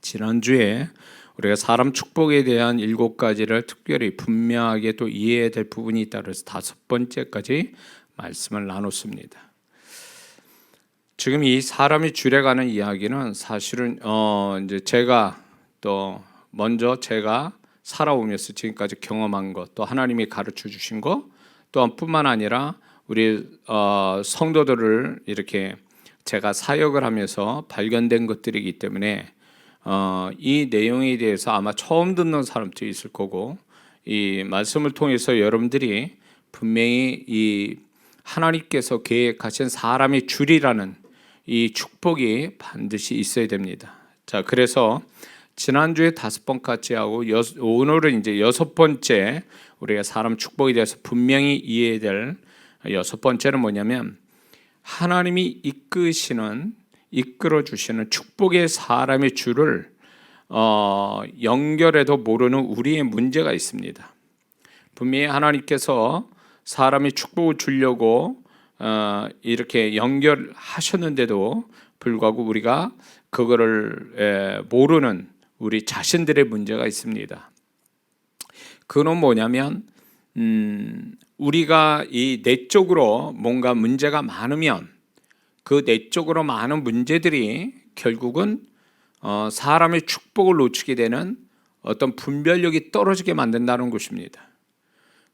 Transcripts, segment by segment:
지난주에 우리가 사람 축복에 대한 7가지를 특별히 분명하게 또 이해해야 될 부분이 있다 그래서 5번째까지 말씀을 나눴습니다. 지금 이 사람이 줄여가는 이야기는 사실은 이제 제가 또 먼저 제가 살아오면서 지금까지 경험한 것, 또 하나님이 가르쳐 주신 것, 또한 뿐만 아니라 우리 성도들을 이렇게 제가 사역을 하면서 발견된 것들이기 때문에 이 내용에 대해서 아마 처음 듣는 사람도 있을 거고, 이 말씀을 통해서 여러분들이 분명히 이 하나님께서 계획하신 사람의 줄이라는 이 축복이 반드시 있어야 됩니다. 자, 그래서 지난주에 5번까지 하고 오늘은 이제 6번째 우리가 사람 축복에 대해서 분명히 이해해야 될 6번째는 뭐냐면, 하나님이 이끌어 주시는 축복의 사람의 줄을 연결해도 모르는 우리의 문제가 있습니다. 분명히 하나님께서 사람의 축복을 주려고 이렇게 연결하셨는데도 불구하고 우리가 그거를 모르는 우리 자신들의 문제가 있습니다. 그건 뭐냐면 우리가 이 내적으로 뭔가 문제가 많으면 그 내적으로 많은 문제들이 결국은 사람의 축복을 놓치게 되는 어떤 분별력이 떨어지게 만든다는 것입니다.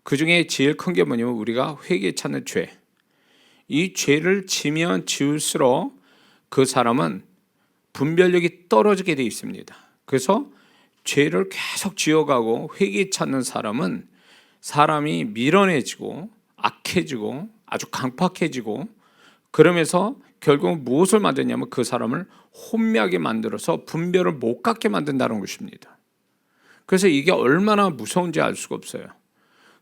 그 중에 제일 큰 게 뭐냐면 우리가 회개 찾는 죄. 이 죄를 지면 지울수록 그 사람은 분별력이 떨어지게 되어 있습니다. 그래서 죄를 계속 지어가고 회개 찾는 사람은 사람이 밀어내지고 악해지고 아주 강팍해지고, 그러면서 결국 무엇을 만드냐면 그 사람을 혼미하게 만들어서 분별을 못 갖게 만든다는 것입니다. 그래서 이게 얼마나 무서운지 알 수가 없어요.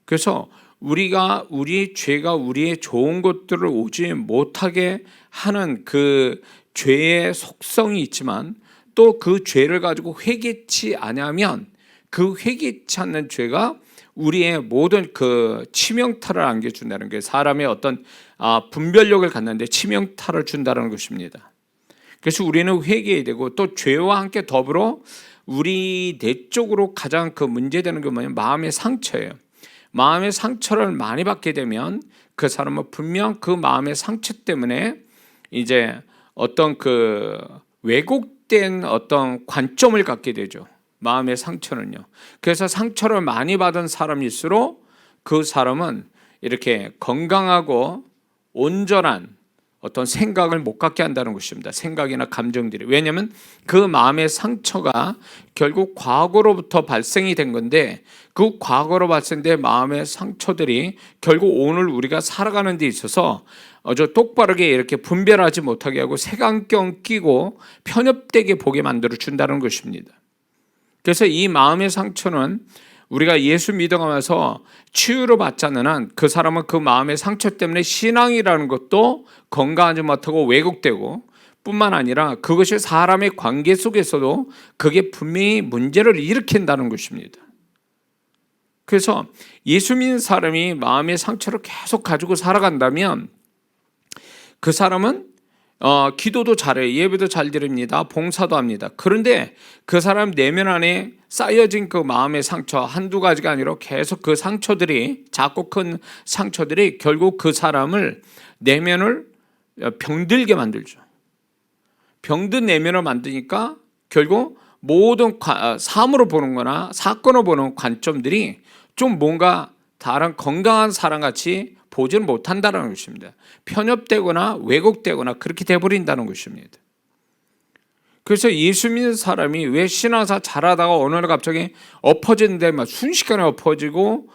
그래서 우리의 죄가 우리의 좋은 것들을 오지 못하게 하는 그 죄의 속성이 있지만, 또 그 죄를 가지고 회개치 않으면 그 회개치 않는 죄가 우리의 모든 그 치명타를 안겨준다는 게, 사람의 어떤 분별력을 갖는데 치명타를 준다는 것입니다. 그래서 우리는 회개해야 되고, 또 죄와 함께 더불어 우리 내적으로 가장 그 문제되는 게 뭐냐면 마음의 상처예요. 마음의 상처를 많이 받게 되면 그 사람은 분명 그 마음의 상처 때문에 이제 어떤 그 왜곡된 어떤 관점을 갖게 되죠. 마음의 상처는요. 그래서 상처를 많이 받은 사람일수록 그 사람은 이렇게 건강하고 온전한 어떤 생각을 못 갖게 한다는 것입니다. 생각이나 감정들이. 왜냐하면 그 마음의 상처가 결국 과거로부터 발생이 된 건데, 그 과거로 발생된 마음의 상처들이 결국 오늘 우리가 살아가는 데 있어서 아주 똑바르게 이렇게 분별하지 못하게 하고 색안경 끼고 편협되게 보게 만들어 준다는 것입니다. 그래서 이 마음의 상처는 우리가 예수 믿어가면서 치유를 받지 않는 한 그 사람은 그 마음의 상처 때문에 신앙이라는 것도 건강하지 못하고 왜곡되고, 뿐만 아니라 그것이 사람의 관계 속에서도 그게 분명히 문제를 일으킨다는 것입니다. 그래서 예수 믿는 사람이 마음의 상처를 계속 가지고 살아간다면 그 사람은 기도도 잘해요. 예배도 잘 드립니다. 봉사도 합니다. 그런데 그 사람 내면 안에 쌓여진 그 마음의 상처 한두 가지가 아니라 계속 그 상처들이, 작고 큰 상처들이 결국 그 사람을 내면을 병들게 만들죠. 병든 내면을 만드니까 결국 모든 사물을 보는 거나 사건을 보는 관점들이 좀 뭔가 다른 건강한 사람같이 보지는 못한다는 것입니다. 편협되거나 왜곡되거나 그렇게 돼버린다는 것입니다. 그래서 예수 믿는 사람이 왜 신앙사 잘하다가 어느 날 갑자기 엎어지는데 막 순식간에 엎어지고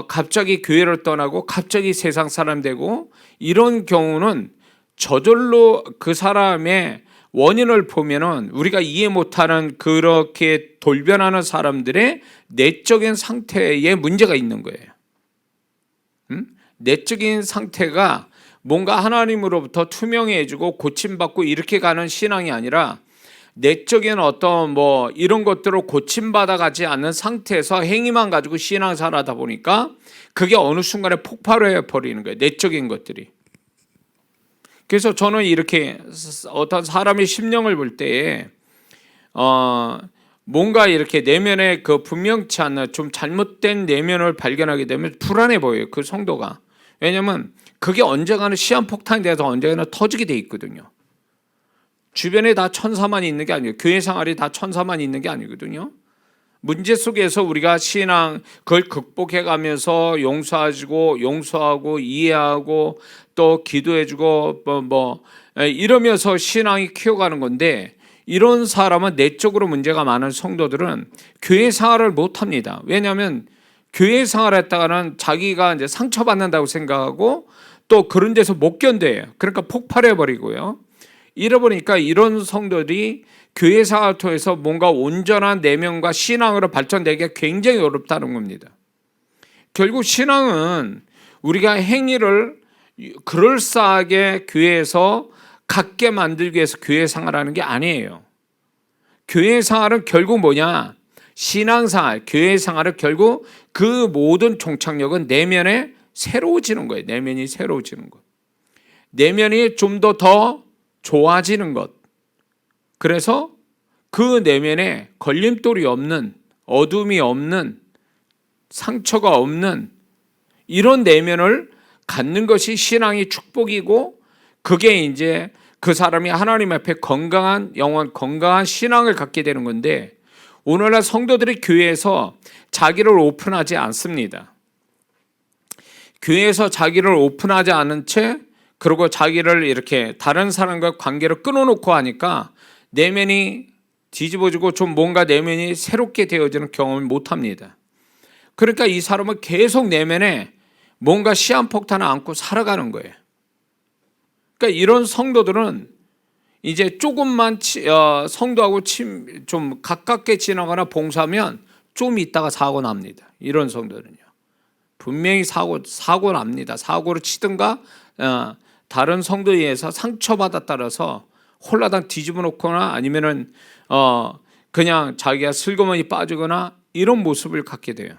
갑자기 교회를 떠나고 갑자기 세상 사람 되고, 이런 경우는 저절로 그 사람의 원인을 보면은 우리가 이해 못하는 그렇게 돌변하는 사람들의 내적인 상태에 문제가 있는 거예요. 내적인 상태가 뭔가 하나님으로부터 투명해지고 고침받고 이렇게 가는 신앙이 아니라, 내적인 어떤 이런 것들을 고침받아 가지 않는 상태에서 행위만 가지고 신앙생활 하다 보니까 그게 어느 순간에 폭발해 버리는 거예요. 내적인 것들이. 그래서 저는 이렇게 어떤 사람의 심령을 볼 때에 뭔가 이렇게 내면에 그 분명치 않는 좀 잘못된 내면을 발견하게 되면 불안해 보여요. 그 성도가. 왜냐하면 그게 언젠가는 시한폭탄이 돼서 언젠가는 터지게 돼 있거든요. 주변에 다 천사만 있는 게 아니에요. 교회 생활이 다 천사만 있는 게 아니거든요. 문제 속에서 우리가 신앙 그걸 극복해 가면서 용서하고 이해하고 또 기도해주고 이러면서 신앙이 키워가는 건데, 이런 사람은 내적으로 문제가 많은 성도들은 교회 생활을 못 합니다. 왜냐하면 교회 생활을 했다가는 자기가 이제 상처받는다고 생각하고 또 그런 데서 못 견뎌요. 그러니까 폭발해 버리고요. 이러보니까 이런 성도들이 교회 생활을 통해서 뭔가 온전한 내면과 신앙으로 발전되기가 굉장히 어렵다는 겁니다. 결국 신앙은 우리가 행위를 그럴싸하게 교회에서 갖게 만들기 위해서 교회 생활하는 게 아니에요. 교회 생활은 결국 뭐냐? 신앙생활, 교회 생활은 결국 그 모든 종착역은 내면에 새로워지는 거예요. 내면이 새로워지는 것. 내면이 좀 더 좋아지는 것. 그래서 그 내면에 걸림돌이 없는, 어둠이 없는, 상처가 없는 이런 내면을 갖는 것이 신앙의 축복이고, 그게 이제 그 사람이 하나님 앞에 건강한 영혼, 건강한 신앙을 갖게 되는 건데, 오늘날 성도들이 교회에서 자기를 오픈하지 않습니다. 교회에서 자기를 오픈하지 않은 채, 그리고 자기를 이렇게 다른 사람과 관계를 끊어놓고 하니까 내면이 뒤집어지고 좀 뭔가 내면이 새롭게 되어지는 경험을 못합니다. 그러니까 이 사람은 계속 내면에 뭔가 시한폭탄을 안고 살아가는 거예요. 그러니까 이런 성도들은 이제 조금만 성도하고 좀 가깝게 지나거나 봉사하면 좀 있다가 사고 납니다. 이런 성도들은요. 분명히 사고 납니다. 사고를 치든가 다른 성도에 의해서 상처받아 따라서 홀라당 뒤집어 놓거나 아니면은 그냥 자기가 슬그머니 빠지거나 이런 모습을 갖게 돼요.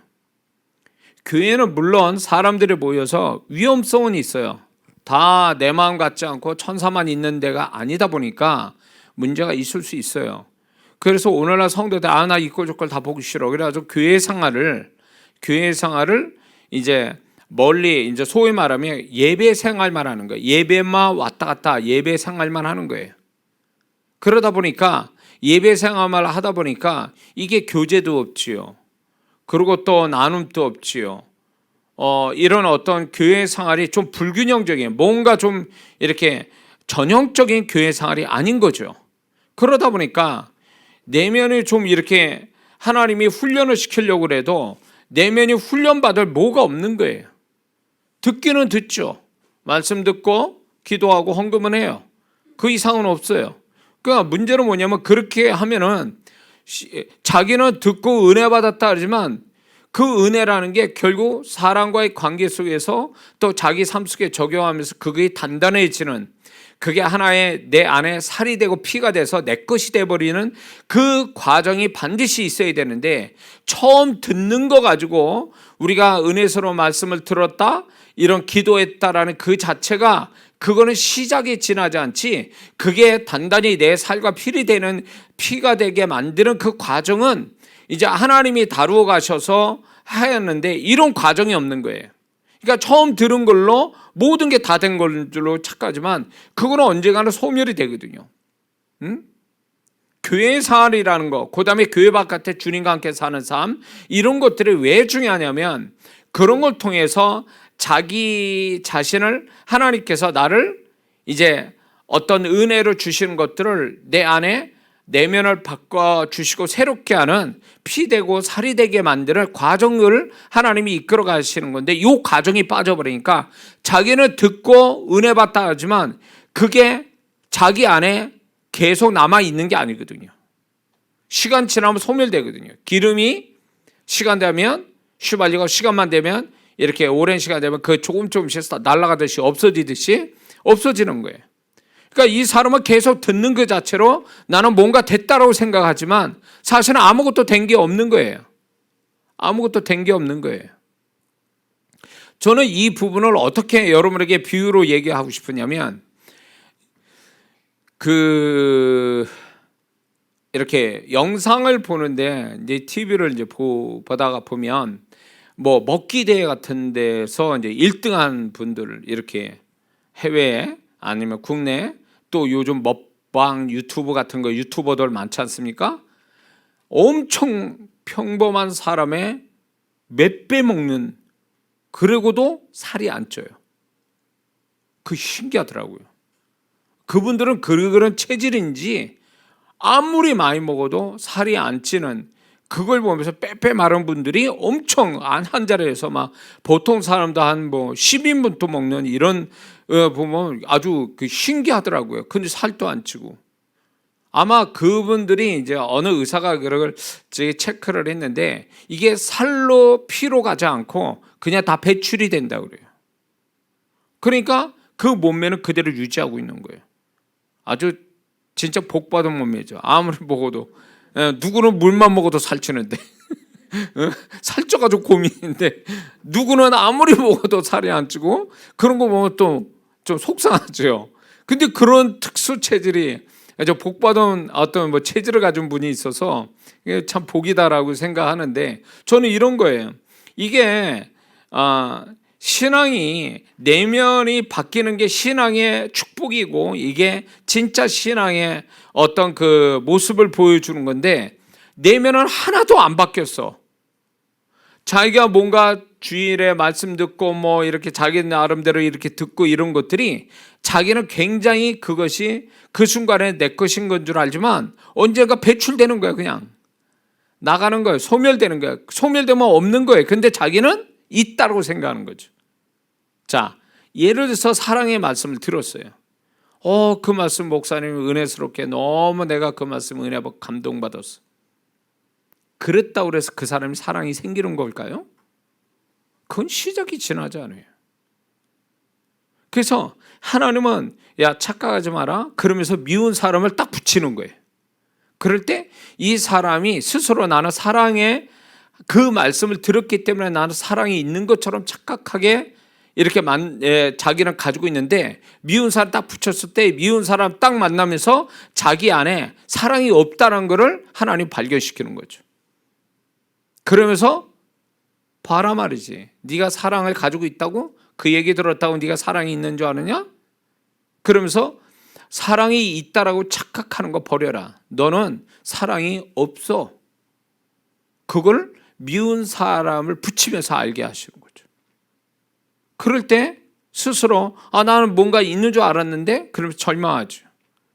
교회는 물론 사람들이 모여서 위험성은 있어요. 다 내 마음 같지 않고 천사만 있는 데가 아니다 보니까 문제가 있을 수 있어요. 그래서 오늘날 성도들 나 이꼴 저꼴 다 보기 싫어. 그래가지고 교회 생활을 이제 멀리 이제 소위 말하면 예배 생활만 하는 거예요. 예배만 왔다 갔다 예배 생활만 하는 거예요. 그러다 보니까 예배 생활만 하다 보니까 이게 교제도 없지요. 그리고 또 나눔도 없지요. 이런 어떤 교회 생활이 좀 불균형적인, 뭔가 좀 이렇게 전형적인 교회 생활이 아닌 거죠. 그러다 보니까 내면이 좀 이렇게 하나님이 훈련을 시키려고 해도 내면이 훈련받을 뭐가 없는 거예요. 듣기는 듣죠. 말씀 듣고 기도하고 헌금은 해요. 그 이상은 없어요. 그러니까 문제는 뭐냐면 그렇게 하면은 자기는 듣고 은혜 받았다 하지만 그 은혜라는 게 결국 사람과의 관계 속에서 또 자기 삶 속에 적용하면서 그게 단단해지는, 그게 하나의 내 안에 살이 되고 피가 돼서 내 것이 돼버리는 그 과정이 반드시 있어야 되는데, 처음 듣는 거 가지고 우리가 은혜스러운 말씀을 들었다, 이런 기도했다라는 그 자체가 그거는 시작에 지나지 않지, 그게 단단히 내 살과 피가 되게 만드는 그 과정은 이제 하나님이 다루어 가셔서 하였는데 이런 과정이 없는 거예요. 그러니까 처음 들은 걸로 모든 게 다 된 걸로 착각하지만 그거는 언젠가는 소멸이 되거든요. 교회 생활이라는 거, 그 다음에 교회 바깥에 주님과 함께 사는 삶, 이런 것들이 왜 중요하냐면 그런 걸 통해서 자기 자신을 하나님께서 나를 이제 어떤 은혜로 주시는 것들을 내 안에 내면을 바꿔주시고 새롭게 하는 피 되고 살이 되게 만드는 과정을 하나님이 이끌어 가시는 건데, 이 과정이 빠져버리니까 자기는 듣고 은혜 받다 하지만 그게 자기 안에 계속 남아있는 게 아니거든요. 시간 지나면 소멸되거든요. 기름이 시간 되면 휘발리고 시간만 되면 이렇게 오랜 시간 되면 그 조금씩 날아가듯이 없어지는 거예요. 그러니까 이 사람은 계속 듣는 그 자체로 나는 뭔가 됐다라고 생각하지만 사실은 아무것도 된 게 없는 거예요. 아무것도 된 게 없는 거예요. 저는 이 부분을 어떻게 여러분에게 비유로 얘기하고 싶으냐면, 이렇게 영상을 보는데 이제 TV를 이제 보다가 보면 뭐 먹기 대회 같은 데서 이제 1등한 분들을 이렇게 해외에 아니면 국내 또 요즘 먹방 유튜브 같은 거 유튜버들 많지 않습니까? 엄청 평범한 사람의 몇 배 먹는 그러고도 살이 안 쪄요. 그 신기하더라고요. 그분들은 그런 체질인지 아무리 많이 먹어도 살이 안 찌는 그걸 보면서 빼빼 마른 분들이 엄청 한 자리에서 막 보통 사람도 한 뭐 10인분도 먹는 이런 보면 아주 그 신기하더라고요. 근데 살도 안 찌고 아마 그분들이 이제 어느 의사가 그걸 체크를 했는데 이게 살로 피로 가지 않고 그냥 다 배출이 된다 그래요. 그러니까 그 몸매는 그대로 유지하고 있는 거예요. 아주 진짜 복 받은 몸매죠. 아무리 먹어도 누구는 물만 먹어도 살찌는데 살쪄가지고 고민인데 누구는 아무리 먹어도 살이 안 찌고 그런 거 보면 또 좀 속상하죠. 근데 그런 특수 체질이 복 받은 어떤 뭐 체질을 가진 분이 있어서 참 복이다라고 생각하는데 저는 이런 거예요. 이게 신앙이 내면이 바뀌는 게 신앙의 축복이고 이게 진짜 신앙의 어떤 그 모습을 보여주는 건데 내면은 하나도 안 바뀌었어. 자기가 뭔가 주일에 말씀 듣고 뭐 이렇게 자기 나름대로 이렇게 듣고 이런 것들이 자기는 굉장히 그것이 그 순간에 내 것인 건 줄 알지만 언젠가 배출되는 거야. 그냥 나가는 거예요. 소멸되는 거예요. 소멸되면 없는 거예요. 근데 자기는 있다고 생각하는 거죠. 자, 예를 들어서 사랑의 말씀을 들었어요. 그 말씀 목사님이 은혜스럽게 너무 내가 그 말씀 은혜 받고 감동받았어. 그랬다고 해서 그 사람이 사랑이 생기는 걸까요? 그건 시작이 지나지 않아요. 그래서 하나님은 야 착각하지 마라 그러면서 미운 사람을 딱 붙이는 거예요. 그럴 때 이 사람이 스스로 나는 사랑의 그 말씀을 들었기 때문에 나는 사랑이 있는 것처럼 착각하게 이렇게 자기는 가지고 있는데 미운 사람 딱 붙였을 때 미운 사람 딱 만나면서 자기 안에 사랑이 없다는 것을 하나님 발견시키는 거죠. 그러면서 봐라 말이지. 네가 사랑을 가지고 있다고? 그 얘기 들었다고 네가 사랑이 있는 줄 아느냐? 그러면서 사랑이 있다라고 착각하는 거 버려라. 너는 사랑이 없어. 그걸 미운 사람을 붙이면서 알게 하시는 거죠. 그럴 때 스스로 나는 뭔가 있는 줄 알았는데 그러면서 절망하죠.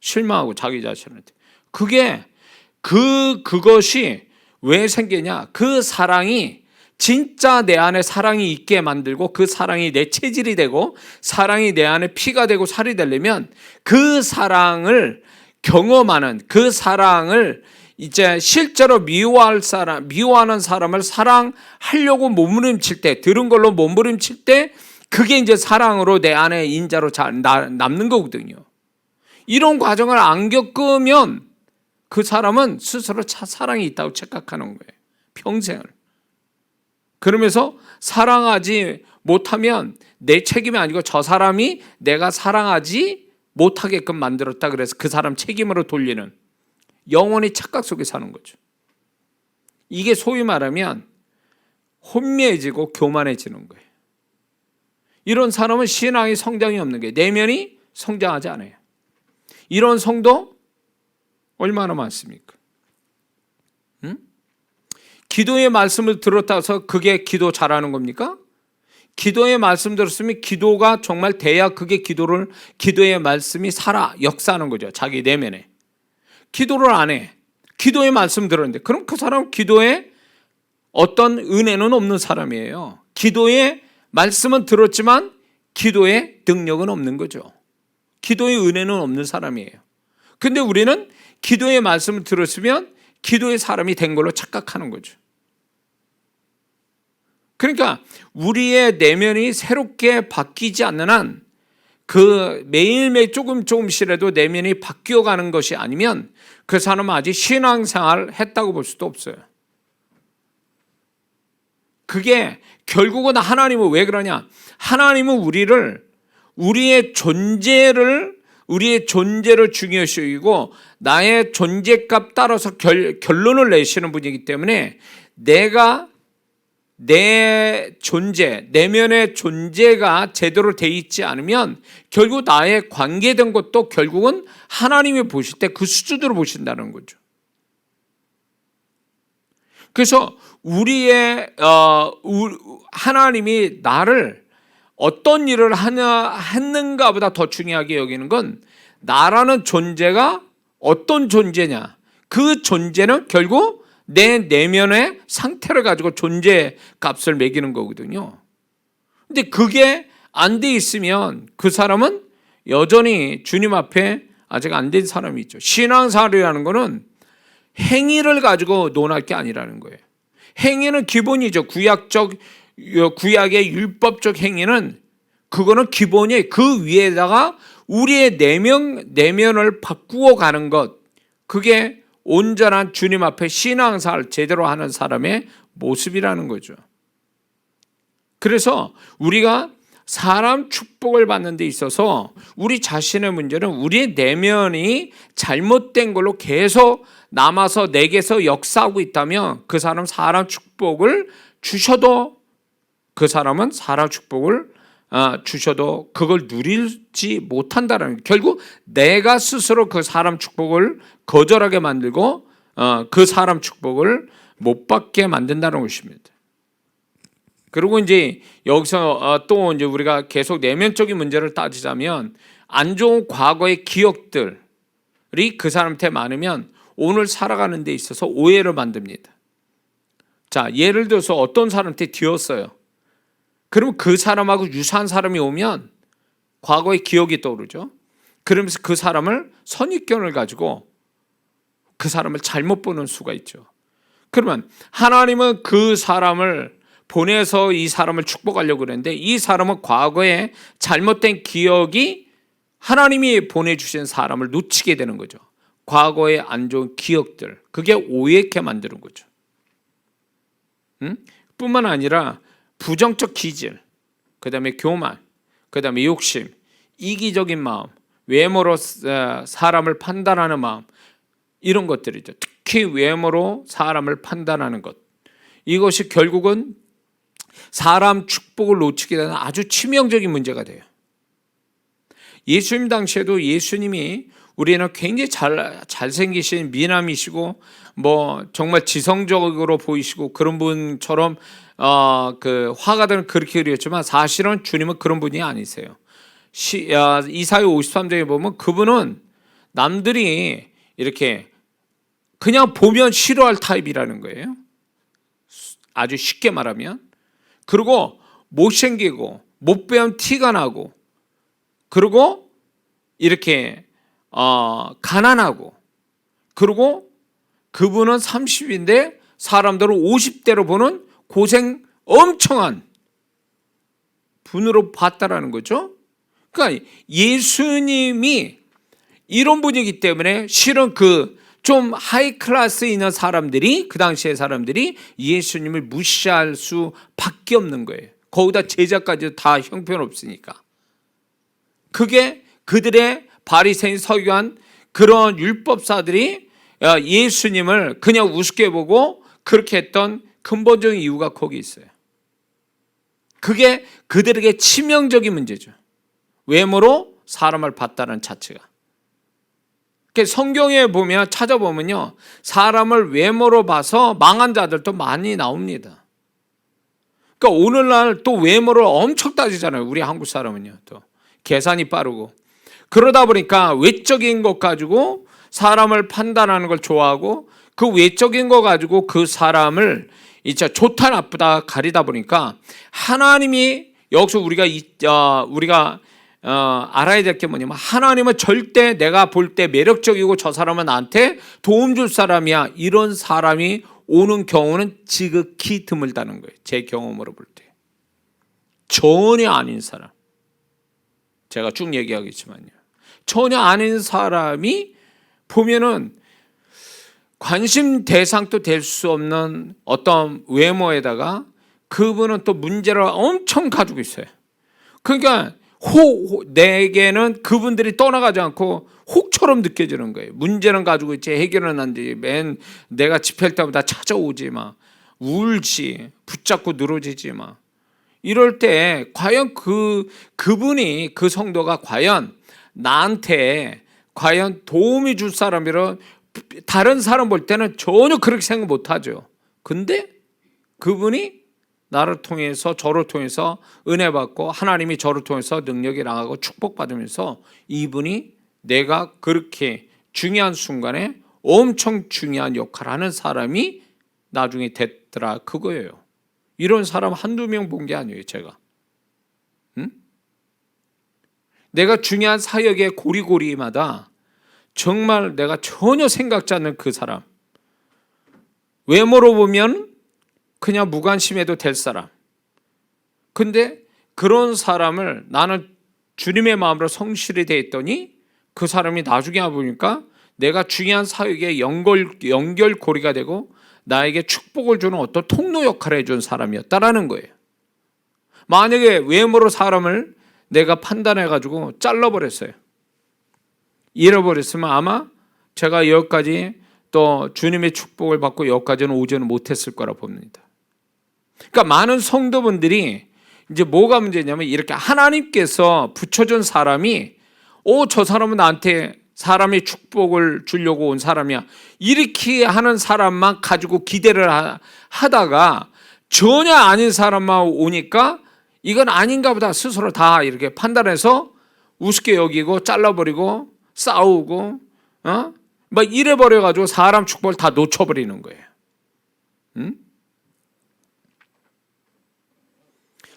실망하고 자기 자신한테. 그것이 왜 생기냐? 그 사랑이 진짜 내 안에 사랑이 있게 만들고 그 사랑이 내 체질이 되고 사랑이 내 안에 피가 되고 살이 되려면 그 사랑을 경험하는 그 사랑을 이제 실제로 미워하는 사람을 사랑하려고 몸부림칠 때 들은 걸로 몸부림칠 때 그게 이제 사랑으로 내 안에 인자로 남는 거거든요. 이런 과정을 안 겪으면 그 사람은 스스로 사랑이 있다고 착각하는 거예요. 평생을. 그러면서 사랑하지 못하면 내 책임이 아니고 저 사람이 내가 사랑하지 못하게끔 만들었다 그래서 그 사람 책임으로 돌리는 영원히 착각 속에 사는 거죠. 이게 소위 말하면 혼미해지고 교만해지는 거예요. 이런 사람은 신앙이 성장이 없는 게 내면이 성장하지 않아요. 이런 성도 얼마나 많습니까? 기도의 말씀을 들었다 해서 그게 기도 잘하는 겁니까? 기도의 말씀 들었으면 기도가 정말 돼야 그게 기도의 말씀이 역사하는 거죠. 자기 내면에. 기도를 안 해. 기도의 말씀 들었는데 그럼 그 사람은 기도에 어떤 은혜는 없는 사람이에요. 기도의 말씀은 들었지만 기도의 능력은 없는 거죠. 기도의 은혜는 없는 사람이에요. 근데 우리는 기도의 말씀을 들었으면 기도의 사람이 된 걸로 착각하는 거죠. 그러니까 우리의 내면이 새롭게 바뀌지 않는 한 그 매일매일 조금씩이라도 내면이 바뀌어가는 것이 아니면 그 사람은 아직 신앙생활을 했다고 볼 수도 없어요. 그게 결국은 하나님은 왜 그러냐? 하나님은 우리의 존재를 우리의 존재를 중요시 여기고 나의 존재값 따라서 결론을 내시는 분이기 때문에 내가 내 존재, 내면의 존재가 제대로 돼 있지 않으면 결국 나의 관계된 것도 결국은 하나님이 보실 때 그 수준으로 보신다는 거죠. 그래서 하나님이 나를 어떤 일을 했는가보다 더 중요하게 여기는 건 나라는 존재가 어떤 존재냐. 그 존재는 결국 내 내면의 상태를 가지고 존재 값을 매기는 거거든요. 근데 그게 안 돼 있으면 그 사람은 여전히 주님 앞에 아직 안 된 사람이 있죠. 신앙생활이라는 거는 행위를 가지고 논할 게 아니라는 거예요. 행위는 기본이죠. 구약의 율법적 행위는 그거는 기본이, 그 위에다가 우리의 내면을 바꾸어 가는 것, 그게 온전한 주님 앞에 신앙생활 제대로 하는 사람의 모습이라는 거죠. 그래서 우리가 사람 축복을 받는 데 있어서 우리 자신의 문제는 우리의 내면이 잘못된 걸로 계속 남아서 내게서 역사하고 있다면 그 사람 축복을 주셔도 그 사람은 사람 축복을 주셔도 그걸 누리지 못한다는, 결국 내가 스스로 그 사람 축복을 거절하게 만들고 그 사람 축복을 못 받게 만든다는 것입니다. 그리고 이제 여기서 또 이제 우리가 계속 내면적인 문제를 따지자면 안 좋은 과거의 기억들이 그 사람한테 많으면 오늘 살아가는 데 있어서 오해를 만듭니다. 자, 예를 들어서 어떤 사람한테 뒤었어요. 그러면 그 사람하고 유사한 사람이 오면 과거의 기억이 떠오르죠. 그러면서 그 사람을 선입견을 가지고 그 사람을 잘못 보는 수가 있죠. 그러면 하나님은 그 사람을 보내서 이 사람을 축복하려고 그랬는데 이 사람은 과거에 잘못된 기억이 하나님이 보내주신 사람을 놓치게 되는 거죠. 과거의 안 좋은 기억들, 그게 오해케 만드는 거죠. 뿐만 아니라 부정적 기질, 그 다음에 교만, 그 다음에 욕심, 이기적인 마음, 외모로 사람을 판단하는 마음, 이런 것들이죠. 특히 외모로 사람을 판단하는 것, 이것이 결국은 사람 축복을 놓치게 되는 아주 치명적인 문제가 돼요. 예수님 당시에도 예수님이 우리는 굉장히 잘생기신 미남이시고 뭐 정말 지성적으로 보이시고 그런 분처럼 그 화가들은 그렇게 그렸지만 사실은 주님은 그런 분이 아니세요. 이사야 53장에 보면 그분은 남들이 이렇게 그냥 보면 싫어할 타입이라는 거예요. 아주 쉽게 말하면. 그리고 못생기고 못 배운 티가 나고, 그리고 이렇게 가난하고, 그리고 그분은 30인데 사람들은 50대로 보는 고생 엄청한 분으로 봤다라는 거죠. 그러니까 예수님이 이런 분이기 때문에 실은 그 좀 하이 클래스에 있는 사람들이, 그 당시의 사람들이 예수님을 무시할 수밖에 없는 거예요. 거기다 제자까지 다 형편없으니까. 그게 그들의 바리새인 서기관 그런 율법사들이 예수님을 그냥 우습게 보고 그렇게 했던 근본적인 이유가 거기 있어요. 그게 그들에게 치명적인 문제죠. 외모로 사람을 봤다는 자체가. 성경에 보면 찾아보면요, 사람을 외모로 봐서 망한 자들도 많이 나옵니다. 그러니까 오늘날 또 외모를 엄청 따지잖아요. 우리 한국 사람은요, 또 계산이 빠르고 그러다 보니까 외적인 것 가지고 사람을 판단하는 걸 좋아하고 그 외적인 거 가지고 그 사람을 이제 좋다 나쁘다 가리다 보니까 하나님이 여기서 우리가 알아야 될 게 뭐냐면 하나님은 절대 내가 볼 때 매력적이고 저 사람은 나한테 도움 줄 사람이야, 이런 사람이 오는 경우는 지극히 드물다는 거예요. 제 경험으로 볼 때 전혀 아닌 사람, 제가 쭉 얘기하겠지만요, 전혀 아닌 사람이 보면은 관심 대상도 될 수 없는 어떤 외모에다가 그분은 또 문제를 엄청 가지고 있어요. 그러니까 내게는 그분들이 떠나가지 않고 혹처럼 느껴지는 거예요. 문제는 가지고 있지 해결은 안 되지. 맨 내가 집회할 때마다 찾아오지 마. 울지. 붙잡고 늘어지지 마. 이럴 때 과연 그분이 그 성도가 과연 나한테 과연 도움이 줄 사람이라 다른 사람 볼 때는 전혀 그렇게 생각 못 하죠. 근데 그분이 나를 통해서 저를 통해서 은혜 받고 하나님이 저를 통해서 능력이 나가고 축복받으면서 이분이 내가 그렇게 중요한 순간에 엄청 중요한 역할을 하는 사람이 나중에 됐더라 그거예요. 이런 사람 한두 명 본 게 아니에요 제가. 응? 내가 중요한 사역의 고리고리마다 정말 내가 전혀 생각지 않는 그 사람, 외모로 보면 그냥 무관심해도 될 사람, 근데 그런 사람을 나는 주님의 마음으로 성실히 대했더니 그 사람이 나중에 보니까 내가 중요한 사역의 연결고리가 되고 나에게 축복을 주는 어떤 통로 역할을 해준 사람이었다라는 거예요. 만약에 외모로 사람을 내가 판단해가지고 잘라버렸어요. 잃어버렸으면 아마 제가 여기까지 또 주님의 축복을 받고 여기까지는 오지는 못했을 거라 봅니다. 그러니까 많은 성도분들이 이제 뭐가 문제냐면 이렇게 하나님께서 붙여준 사람이 저 사람은 나한테 사람의 축복을 주려고 온 사람이야. 이렇게 하는 사람만 가지고 기대를 하다가 전혀 아닌 사람만 오니까 이건 아닌가 보다 스스로 다 이렇게 판단해서 우습게 여기고 잘라버리고 싸우고 막 이래버려가지고 사람 축복을 다 놓쳐버리는 거예요. 응?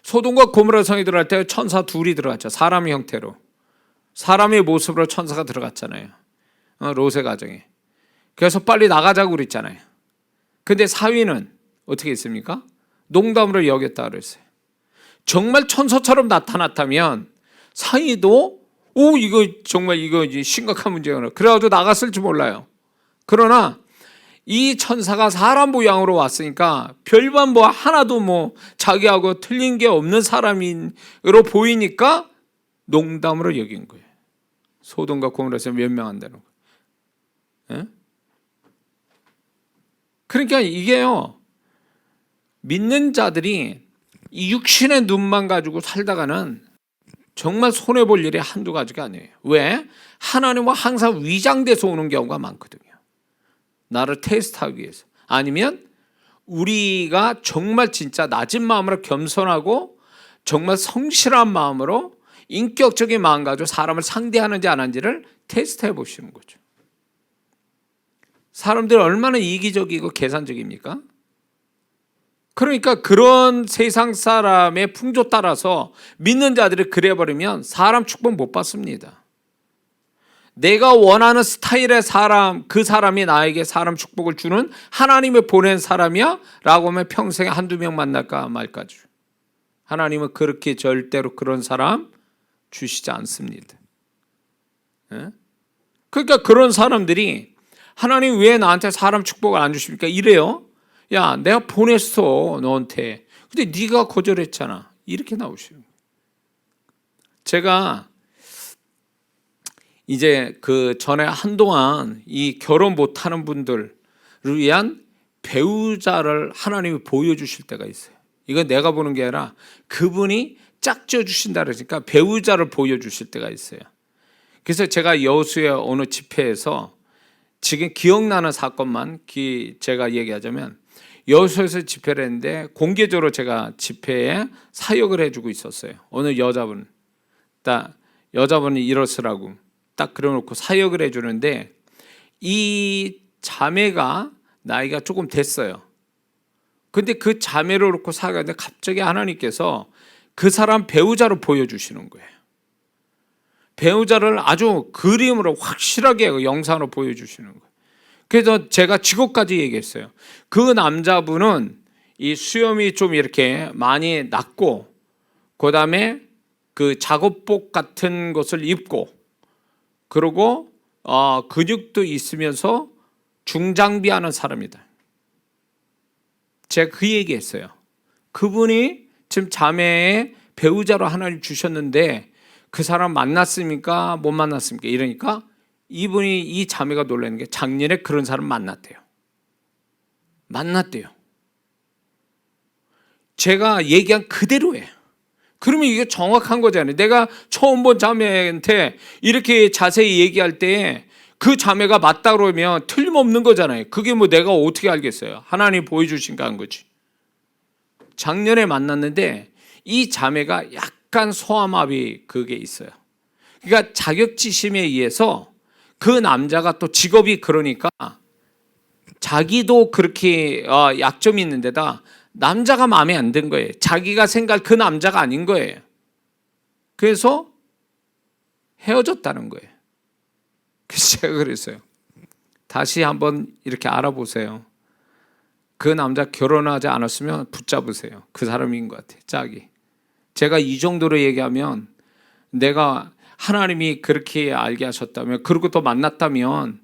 소돔과 고모라 성에 들어갈 때 천사 둘이 들어갔죠. 사람 형태로. 사람의 모습으로 천사가 들어갔잖아요. 롯의 가정에. 그래서 빨리 나가자고 그랬잖아요. 근데 사위는 어떻게 했습니까? 농담으로 여겼다 그랬어요. 정말 천사처럼 나타났다면 사위도 이거 정말 이거 심각한 문제구나. 그래가지고 나갔을지 몰라요. 그러나 이 천사가 사람 모양으로 왔으니까 별반 뭐 하나도 자기하고 틀린 게 없는 사람으로 보이니까 농담으로 여긴 거예요. 소돔과 고모라에서 몇 명 한다는 거예요. 그러니까 이게요, 믿는 자들이 이 육신의 눈만 가지고 살다가는 정말 손해볼 일이 한두 가지가 아니에요. 왜? 하나님과 항상 위장돼서 오는 경우가 많거든요. 나를 테스트하기 위해서. 아니면 우리가 정말 진짜 낮은 마음으로 겸손하고 정말 성실한 마음으로 인격적인 마음 가지고 사람을 상대하는지 안 하는지를 테스트해 보시는 거죠. 사람들이 얼마나 이기적이고 계산적입니까? 그러니까 그런 세상 사람의 풍조 따라서 믿는 자들이 그래버리면 사람 축복 못 받습니다. 내가 원하는 스타일의 사람, 그 사람이 나에게 사람 축복을 주는 하나님이 보낸 사람이야? 라고 하면 평생에 한두 명 만날까 말까죠. 하나님은 그렇게 절대로 그런 사람 주시지 않습니다. 그러니까 그런 사람들이 하나님 왜 나한테 사람 축복을 안 주십니까? 이래요. 야, 내가 보냈어 너한테. 근데 네가 거절했잖아. 이렇게 나오시는 거예요. 제가 이제 그 전에 한동안 이 결혼 못하는 분들을 위한 배우자를 하나님이 보여주실 때가 있어요. 이건 내가 보는 게 아니라 그분이 짝지어 주신다 그러니까 배우자를 보여주실 때가 있어요. 그래서 제가 여수의 어느 집회에서 지금 기억나는 사건만 제가 얘기하자면, 여수에서 집회를 했는데 공개적으로 제가 집회에 사역을 해주고 있었어요. 어느 여자분이 이러시라고 딱 그려놓고 사역을 해주는데, 이 자매가 나이가 조금 됐어요. 근데 그 자매를 놓고 사역하는데 갑자기 하나님께서 그 사람 배우자로 보여주시는 거예요. 배우자를 아주 그림으로 확실하게 영상으로 보여주시는 거예요. 그래서 제가 직업까지 얘기했어요. 그 남자분은 이 수염이 좀 이렇게 많이 났고, 그 다음에 그 작업복 같은 것을 입고, 그리고 근육도 있으면서 중장비하는 사람이다. 제가 그 얘기했어요. 그분이 지금 자매의 배우자로 하나님 주셨는데 그 사람 만났습니까? 못 만났습니까? 이러니까 이 자매가 놀라는 게 작년에 그런 사람 만났대요. 제가 얘기한 그대로예요. 그러면 이게 정확한 거잖아요. 내가 처음 본 자매한테 이렇게 자세히 얘기할 때 그 자매가 맞다 그러면 틀림없는 거잖아요. 그게 뭐 내가 어떻게 알겠어요? 하나님 보여주신가 한 거지. 작년에 만났는데 이 자매가 약간 소아마비 그게 있어요. 그러니까 자격지심에 의해서 그 남자가 또 직업이 그러니까 자기도 그렇게 약점이 있는 데다 남자가 마음에 안 든 거예요. 자기가 생각할 그 남자가 아닌 거예요. 그래서 헤어졌다는 거예요. 그래서 제가 그랬어요. 다시 한번 이렇게 알아보세요. 그 남자 결혼하지 않았으면 붙잡으세요. 그 사람인 것 같아요. 짝이. 제가 이 정도로 얘기하면 내가 하나님이 그렇게 알게 하셨다면 그리고 또 만났다면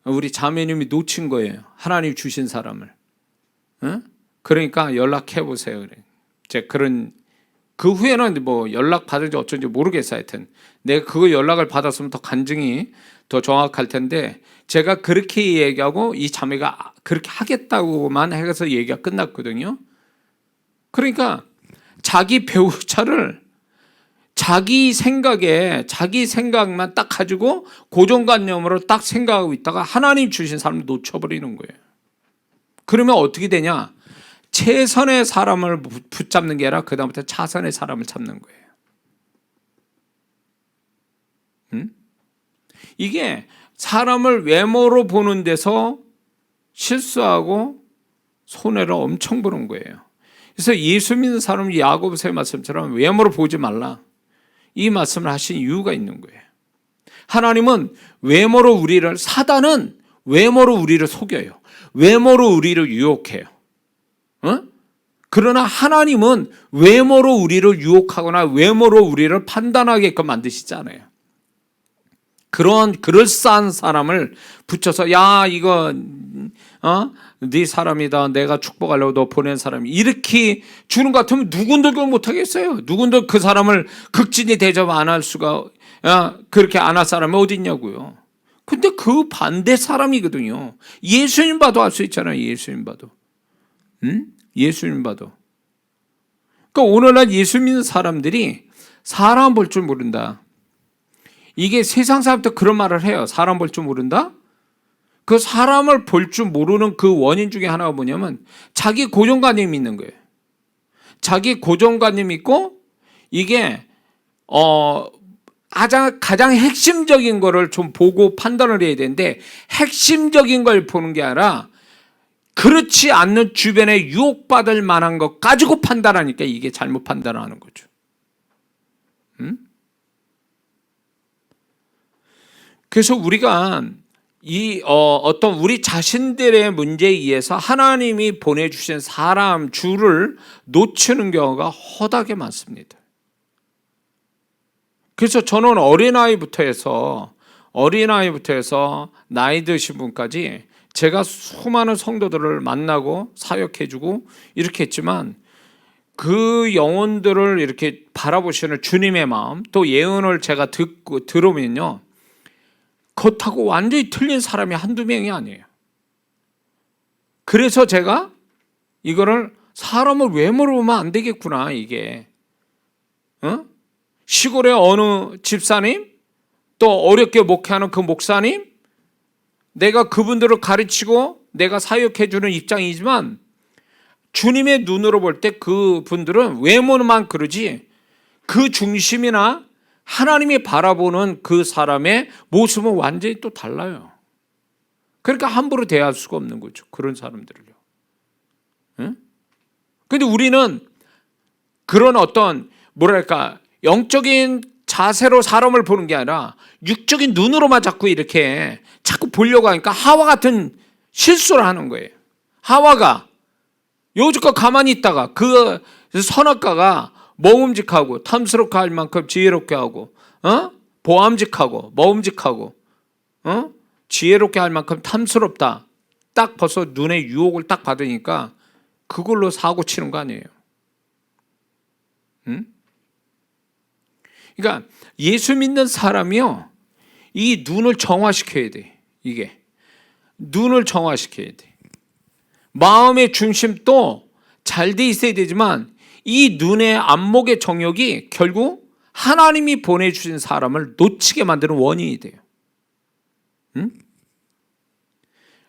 우리 자매님이 놓친 거예요. 하나님 주신 사람을. 응? 그러니까 연락해 보세요. 그래. 제가 그 후에는 뭐 연락 받은지 어쩐지 모르겠어요. 하여튼 내가 그 연락을 받았으면 더 간증이 더 정확할 텐데 제가 그렇게 얘기하고 이 자매가 그렇게 하겠다고만 해서 얘기가 끝났거든요. 그러니까 자기 배우자를 자기 생각만 딱 가지고 고정관념으로 딱 생각하고 있다가 하나님 주신 사람을 놓쳐버리는 거예요. 그러면 어떻게 되냐? 최선의 사람을 붙잡는 게 아니라 그다음부터 차선의 사람을 잡는 거예요. 이게 사람을 외모로 보는 데서 실수하고 손해를 엄청 보는 거예요. 그래서 예수 믿는 사람은 야고보서의 말씀처럼 외모로 보지 말라. 이 말씀을 하신 이유가 있는 거예요. 하나님은 사단은 외모로 우리를 속여요. 외모로 우리를 유혹해요. 그러나 하나님은 외모로 우리를 유혹하거나 외모로 우리를 판단하게끔 만드시지 않아요. 그런 그럴싸한 사람을 붙여서 야 이거 네 사람이다. 내가 축복하려고 너 보낸 사람이 이렇게 주는 것 같으면 누군들도 못하겠어요. 누군들 그 사람을 극진히 대접 안 할 수가 그렇게 안 할 사람이 어디 있냐고요. 근데 그 반대 사람이거든요. 예수님 봐도 알 수 있잖아요. 예수님 봐도. 예수님 봐도. 그러니까 오늘날 예수 믿는 사람들이 사람 볼 줄 모른다. 이게 세상 사람도 그런 말을 해요. 사람 볼 줄 모른다? 그 사람을 볼 줄 모르는 그 원인 중에 하나가 뭐냐면 자기 고정관념이 있는 거예요. 자기 고정관념이 있고 이게 가장 핵심적인 거를 좀 보고 판단을 해야 되는데 핵심적인 걸 보는 게 아니라 그렇지 않는 주변에 유혹받을 만한 것 가지고 판단하니까 이게 잘못 판단하는 거죠. 그래서 우리가 어떤 우리 자신들의 문제에 의해서 하나님이 보내주신 사람 주를 놓치는 경우가 허다하게 많습니다. 그래서 저는 어린아이부터 해서 나이 드신 분까지 제가 수많은 성도들을 만나고 사역해주고 이렇게 했지만 그 영혼들을 이렇게 바라보시는 주님의 마음 또 예언을 제가 들으면요. 겉하고 완전히 틀린 사람이 한두 명이 아니에요. 그래서 제가 이거를 사람을 외모로 보면 안 되겠구나 이게. 시골의 어느 집사님 또 어렵게 목회하는 그 목사님 내가 그분들을 가르치고 내가 사역해주는 입장이지만 주님의 눈으로 볼 때 그분들은 외모만 그러지 그 중심이나 하나님이 바라보는 그 사람의 모습은 완전히 또 달라요. 그러니까 함부로 대할 수가 없는 거죠. 그런 사람들을요. 그런데 우리는 그런 어떤 영적인 자세로 사람을 보는 게 아니라 육적인 눈으로만 자꾸 보려고 하니까 하와 같은 실수를 하는 거예요. 하와가 여지껏 가만히 있다가 그 선악과가 먹음직하고 탐스럽게 할 만큼 지혜롭게 하고 보암직하고 먹음직하고 지혜롭게 할 만큼 탐스럽다. 딱 벌써 눈에 유혹을 딱 받으니까 그걸로 사고 치는 거 아니에요. 그러니까 예수 믿는 사람이요, 이 눈을 정화시켜야 돼. 이게 눈을 정화시켜야 돼. 마음의 중심도 잘 돼 있어야 되지만 이 눈의 안목의 정욕이 결국 하나님이 보내주신 사람을 놓치게 만드는 원인이 돼요. 응?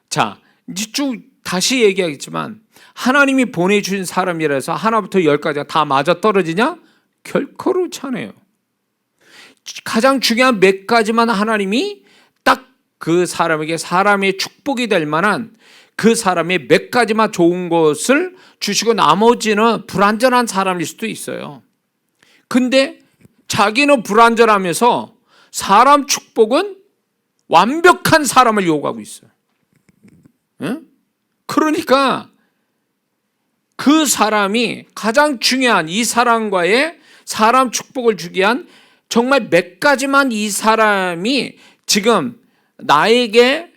자, 이제 쭉 다시 얘기하겠지만 하나님이 보내주신 사람이라서 하나부터 열까지가 다 맞아떨어지냐? 결코 그렇지 않아요. 가장 중요한 몇 가지만 하나님이 딱 그 사람에게 사람의 축복이 될 만한 그 사람의 몇 가지만 좋은 것을 주시고 나머지는 불완전한 사람일 수도 있어요. 근데 자기는 불완전하면서 사람 축복은 완벽한 사람을 요구하고 있어요. 응? 그러니까 그 사람이 가장 중요한 이 사람과의 사람 축복을 주기 위한 정말 몇 가지만 이 사람이 지금 나에게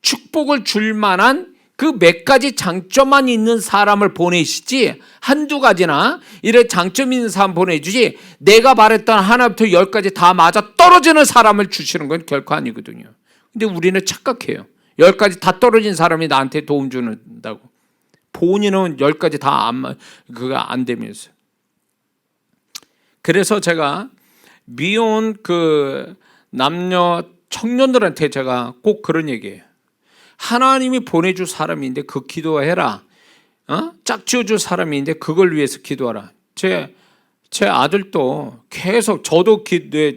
축복을 줄 만한 그 몇 가지 장점만 있는 사람을 보내시지, 한두 가지나 이래 장점 있는 사람 보내주지 내가 말했던 하나부터 열까지 다 맞아 떨어지는 사람을 주시는 건 결코 아니거든요. 근데 우리는 착각해요. 10가지 다 떨어진 사람이 나한테 도움 준다고. 본인은 10가지 다 그거 안 되면서. 그래서 제가 미혼 그 남녀 청년들한테 제가 꼭 그런 얘기해요. 하나님이 보내줄 사람인데 그 기도해라. 짝지어줄 사람인데 그걸 위해서 기도하라. 제 아들도 계속, 저도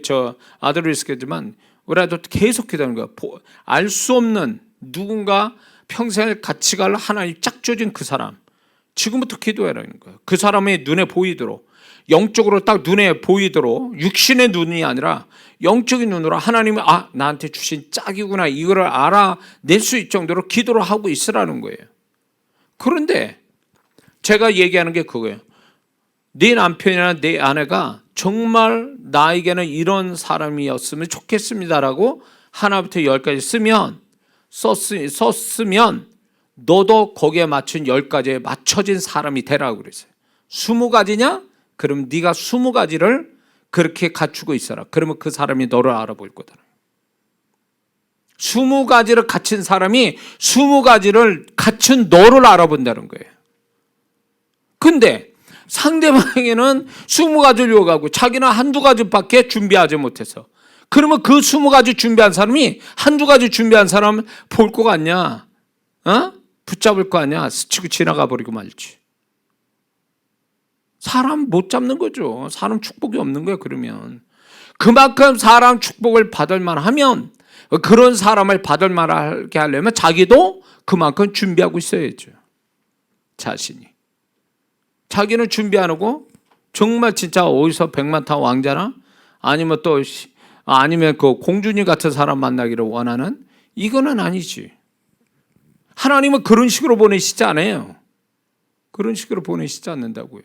저 아들을 위해서 기도하지만 우리 아들도 계속 기도하는 거야. 알 수 없는 누군가 평생을 같이 갈 하나님 짝지어진 그 사람, 지금부터 기도해라는 거예요. 그 사람의 눈에 보이도록, 영적으로 딱 눈에 보이도록, 육신의 눈이 아니라 영적인 눈으로 하나님이 나한테 주신 짝이구나 이거를 알아낼 수 있을 정도로 기도를 하고 있으라는 거예요. 그런데 제가 얘기하는 게 그거예요. 네 남편이나 네 아내가 정말 나에게는 이런 사람이었으면 좋겠습니다라고 하나부터 10까지 썼으면 너도 거기에 맞춘 10가지에 맞춰진 사람이 되라고 그랬어요. 20가지냐? 그럼 네가 20가지를 그렇게 갖추고 있어라. 그러면 그 사람이 너를 알아볼 거다. 20가지를 갖춘 사람이 20가지를 갖춘 너를 알아본다는 거예요. 근데 상대방에게는 20가지를 요구하고 자기는 한두 가지밖에 준비하지 못해서, 그러면 그 20가지 준비한 사람이 한두 가지 준비한 사람 볼 거 같냐? 붙잡을 거 아니야? 스치고 지나가 버리고 말지. 사람 못 잡는 거죠. 사람 축복이 없는 거예요. 그러면 그만큼 사람 축복을 받을 만하면, 그런 사람을 받을 만하게 하려면 자기도 그만큼 준비하고 있어야죠. 자기는 준비 안 하고 정말 진짜 어디서 100만 타 왕자나 아니면 그 공주님 같은 사람 만나기를 원하는, 이거는 아니지. 하나님은 그런 식으로 보내시지 않아요. 그런 식으로 보내시지 않는다고요.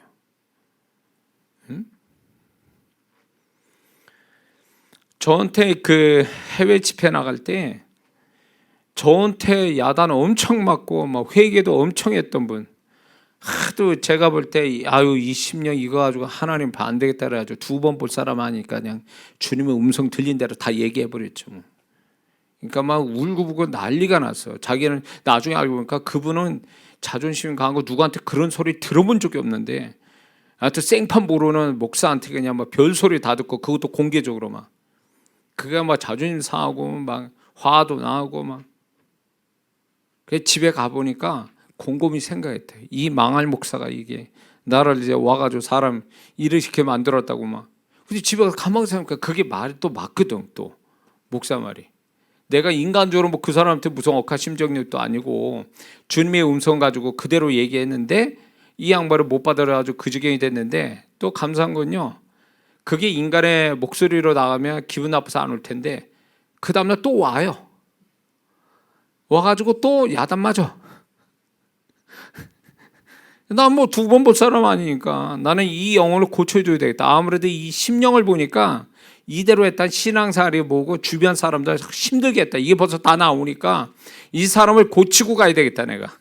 저한테 그 해외 집회 나갈 때 저한테 야단 엄청 맞고 막 회개도 엄청 했던 분, 하도 제가 볼 때 이 10년 이거 가지고 하나님 안 되겠다 그래가지고 2번 볼 사람 하니까 그냥 주님의 음성 들린 대로 다 얘기해 버렸죠. 그러니까 막 울고불고 난리가 났어. 자기는 나중에 알고 보니까 그분은 자존심이 강한 거 누구한테 그런 소리 들어본 적이 없는데, 하여튼 생판 모르는 목사한테 그냥 막 별소리 다 듣고, 그것도 공개적으로 막 그게 막 자존심 상하고 막 화도 나고 막. 그래서 집에 가보니까 곰곰이 생각했대. 이 망할 목사가 이게 나를 이제 와가지고 사람 이렇게 만들었다고 막. 근데 집에 가서 가만히 생각하니까 그게 말이 또 맞거든. 또 목사 말이. 내가 인간적으로 뭐 그 사람한테 무슨 억하심정력도 아니고 주님의 음성 가지고 그대로 얘기했는데 이 양반을 못 받아가지고 그 지경이 됐는데, 또 감사한 건요, 그게 인간의 목소리로 나가면 기분 나빠서 안 올 텐데 그 다음날 또 와요. 와가지고 또 야단 맞아. 난 뭐 2번 볼 사람 아니니까 나는 이 영혼을 고쳐줘야 되겠다. 아무래도 이 심령을 보니까 이대로 했다 신앙생활이 뭐고 주변 사람들 힘들게 했다. 이게 벌써 다 나오니까 이 사람을 고치고 가야 되겠다 내가.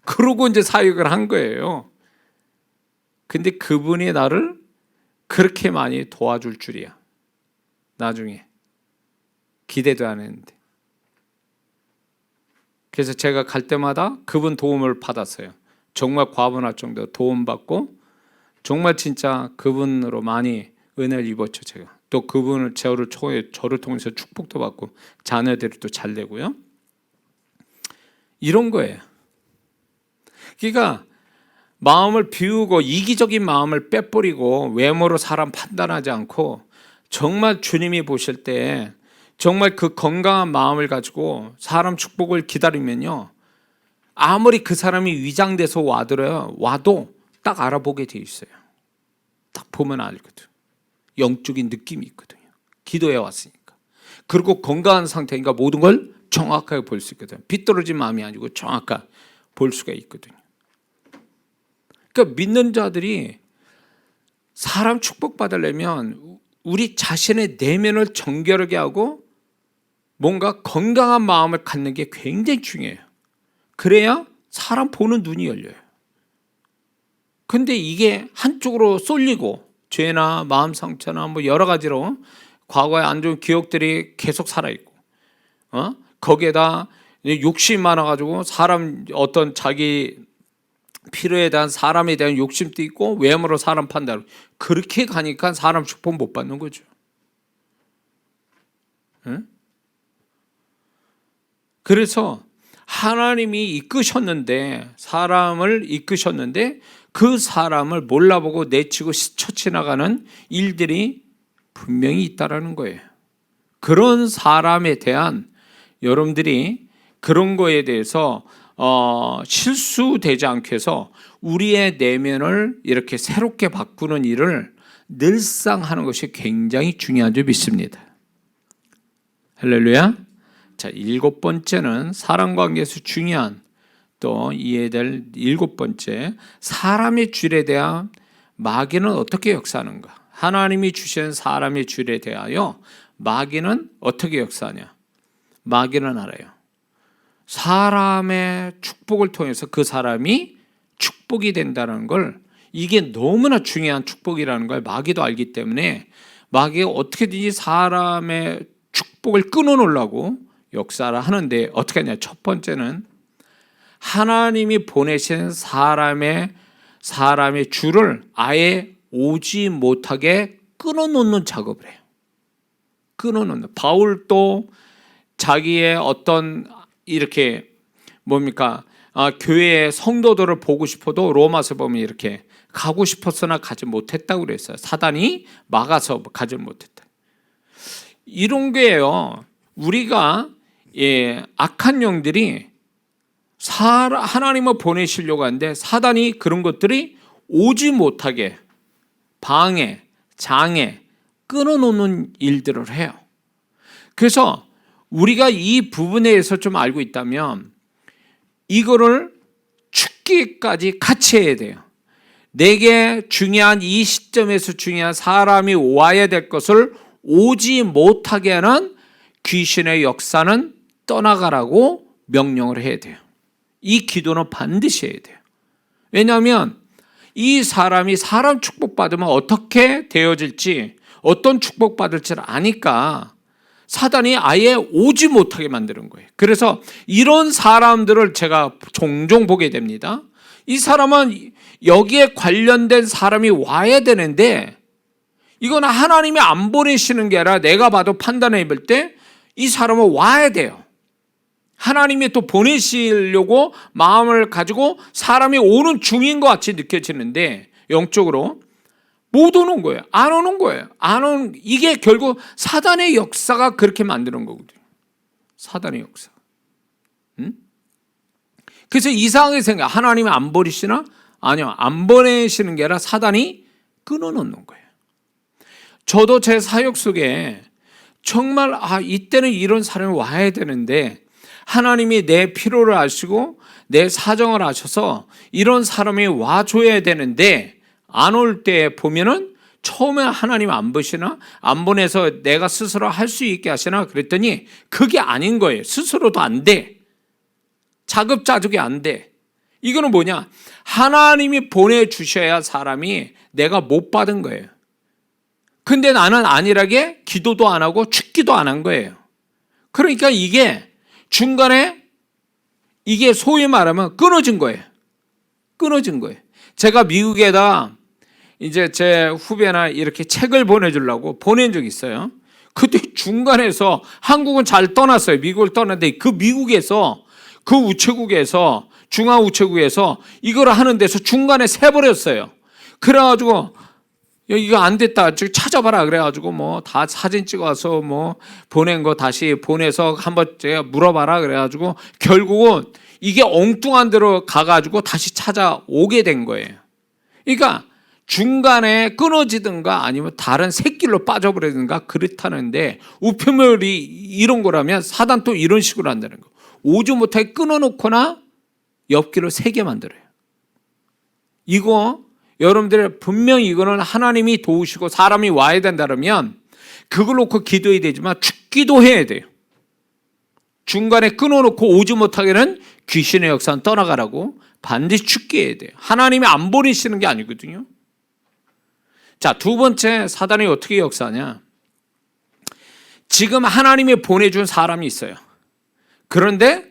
그러고 이제 사역을 한 거예요. 근데 그분이 나를 그렇게 많이 도와줄 줄이야. 나중에 기대도 안 했는데. 그래서 제가 갈 때마다 그분 도움을 받았어요. 정말 과분할 정도로 도움받고 정말 진짜 그분으로 많이 은혜를 입었죠. 제가 또 그분을 저를 통해서 축복도 받고 자녀들이 또 잘 되고요. 이런 거예요. 그러니까 마음을 비우고 이기적인 마음을 빼버리고 외모로 사람 판단하지 않고 정말 주님이 보실 때 정말 그 건강한 마음을 가지고 사람 축복을 기다리면요, 아무리 그 사람이 위장돼서 와도 딱 알아보게 돼 있어요. 딱 보면 알거든. 영적인 느낌이 있거든요. 기도해 왔으니까. 그리고 건강한 상태니까 모든 걸 정확하게 볼 수 있거든요. 비뚤어진 마음이 아니고 정확하게 볼 수가 있거든요. 그러니까 믿는 자들이 사람 축복받으려면 우리 자신의 내면을 정결하게 하고 뭔가 건강한 마음을 갖는 게 굉장히 중요해요. 그래야 사람 보는 눈이 열려요. 근데 이게 한쪽으로 쏠리고 죄나 마음 상처나 뭐 여러 가지로 과거의 안 좋은 기억들이 계속 살아있고, 거기에다 욕심이 많아가지고 사람 어떤 자기 필요에 대한 사람에 대한 욕심도 있고 외모로 사람 판단, 그렇게 가니까 사람 축복 못 받는 거죠. 응? 그래서 하나님이 사람을 이끄셨는데 그 사람을 몰라보고 내치고 스쳐 지나가는 일들이 분명히 있다라는 거예요. 그런 사람에 대한 여러분들이 그런 거에 대해서 실수되지 않게 해서 우리의 내면을 이렇게 새롭게 바꾸는 일을 늘상 하는 것이 굉장히 중요한 줄 믿습니다. 할렐루야. 자, 7번째는 사람관계에서 중요한 또 이해될 7번째, 사람의 줄에 대한 마귀는 어떻게 역사하는가. 하나님이 주신 사람의 줄에 대하여 마귀는 어떻게 역사하냐. 마귀는 알아요. 사람의 축복을 통해서 그 사람이 축복이 된다는 걸, 이게 너무나 중요한 축복이라는 걸 마귀도 알기 때문에 마귀가 어떻게든지 사람의 축복을 끊어놓으려고 역사를 하는데 어떻게 하냐. 첫 번째는 하나님이 보내신 사람의 줄을 아예 오지 못하게 끊어놓는 작업을 해요. 끊어놓는. 바울도 자기의 어떤 이렇게 교회의 성도들을 보고 싶어도 로마서 보면 이렇게 가고 싶었으나 가지 못했다고 그랬어요. 사단이 막아서 가지 못했다. 이런 게요. 우리가 악한 영들이 하나님을 보내시려고 하는데 사단이 그런 것들이 오지 못하게 방해, 장애, 끊어놓는 일들을 해요. 그래서 우리가 이 부분에 대해서 좀 알고 있다면 이거를 죽기까지 같이 해야 돼요. 내게 중요한 이 시점에서 중요한 사람이 와야 될 것을 오지 못하게 하는 귀신의 역사는 떠나가라고 명령을 해야 돼요. 이 기도는 반드시 해야 돼요. 왜냐하면 이 사람이 사람 축복받으면 어떻게 되어질지, 어떤 축복받을지를 아니까 사단이 아예 오지 못하게 만드는 거예요. 그래서 이런 사람들을 제가 종종 보게 됩니다. 이 사람은 여기에 관련된 사람이 와야 되는데 이건 하나님이 안 보내시는 게 아니라 내가 봐도 판단해 볼 때 이 사람은 와야 돼요. 하나님이 또 보내시려고 마음을 가지고 사람이 오는 중인 것 같이 느껴지는데 영적으로 못 오는 거예요. 안 오는 거예요. 이게 결국 사단의 역사가 그렇게 만드는 거거든요. 사단의 역사. 그래서 이상하게 생각. 하나님이 안 버리시나? 아니요. 안 보내시는 게 아니라 사단이 끊어놓는 거예요. 저도 제 사역 속에 정말 이때는 이런 사람이 와야 되는데 하나님이 내 필요를 아시고 내 사정을 아셔서 이런 사람이 와줘야 되는데 안 올 때 보면은 처음에 하나님 안 보시나? 안 보내서 내가 스스로 할 수 있게 하시나? 그랬더니 그게 아닌 거예요. 스스로도 안 돼. 자급자족이 안 돼. 이거는 뭐냐? 하나님이 보내주셔야 사람이 내가 못 받은 거예요. 근데 나는 안일하게 기도도 안 하고 죽기도 안 한 거예요. 그러니까 이게 중간에 이게 소위 말하면 끊어진 거예요. 끊어진 거예요. 제가 미국에다 이제 제 후배나 이렇게 책을 보내주려고 보낸 적이 있어요. 그때 중간에서 한국은 잘 떠났어요. 미국을 떠났는데 그 미국에서 그 우체국에서 중앙우체국에서 이걸 하는 데서 중간에 새버렸어요. 그래가지고 이거 안 됐다. 찾아봐라. 그래가지고 뭐 다 사진 찍어서 뭐 보낸 거 다시 보내서 한번 제가 물어봐라. 그래가지고 결국은 이게 엉뚱한 데로 가가지고 다시 찾아오게 된 거예요. 그러니까 중간에 끊어지든가 아니면 다른 샛길로 빠져버리든가 그렇다는데 우편물이 이런 거라면 사단 또 이런 식으로 한다는 거. 오지 못하게 끊어놓거나 옆길로 새게 만들어요. 이거 여러분들 분명히 이거는 하나님이 도우시고 사람이 와야 된다면 그걸 놓고 기도해야 되지만 죽기도 해야 돼요. 중간에 끊어놓고 오지 못하게는 귀신의 역사는 떠나가라고 반드시 죽게 해야 돼요. 하나님이 안 보내시는 게 아니거든요. 자, 두 번째 사단이 어떻게 역사하냐. 지금 하나님이 보내준 사람이 있어요. 그런데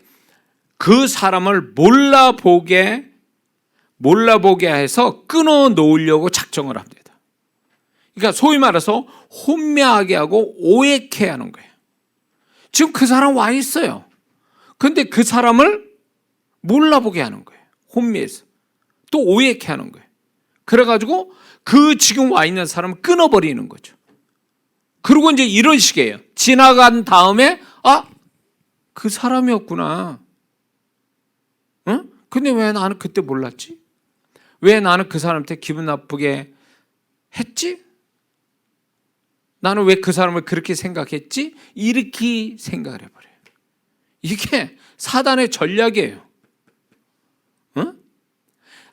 그 사람을 몰라보게 해서 끊어놓으려고 작정을 합니다. 그러니까 소위 말해서 혼미하게 하고 오해케 하는 거예요. 지금 그 사람 와 있어요. 그런데 그 사람을 몰라보게 하는 거예요. 혼미해서. 또 오해케 하는 거예요. 그래가지고 그 지금 와 있는 사람을 끊어버리는 거죠. 그리고 이제 이런 식이에요. 지나간 다음에 그 사람이었구나. 응? 근데 왜 나는 그때 몰랐지? 왜 나는 그 사람한테 기분 나쁘게 했지? 나는 왜 그 사람을 그렇게 생각했지? 이렇게 생각을 해버려요. 이게 사단의 전략이에요. 응?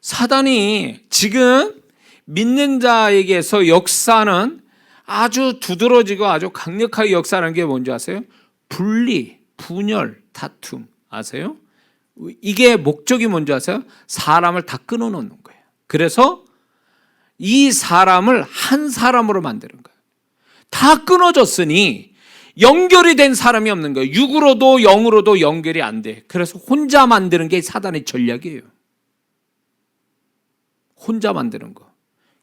사단이 지금 믿는 자에게서 역사는 아주 두드러지고 아주 강력하게 역사하는 게 뭔지 아세요? 분리, 분열, 다툼 아세요? 이게 목적이 뭔지 아세요? 사람을 다 끊어놓는 거예요. 그래서 이 사람을 한 사람으로 만드는 거예요. 다 끊어졌으니 연결이 된 사람이 없는 거예요. 육으로도 영으로도 연결이 안 돼. 그래서 혼자 만드는 게 사단의 전략이에요. 혼자 만드는 거.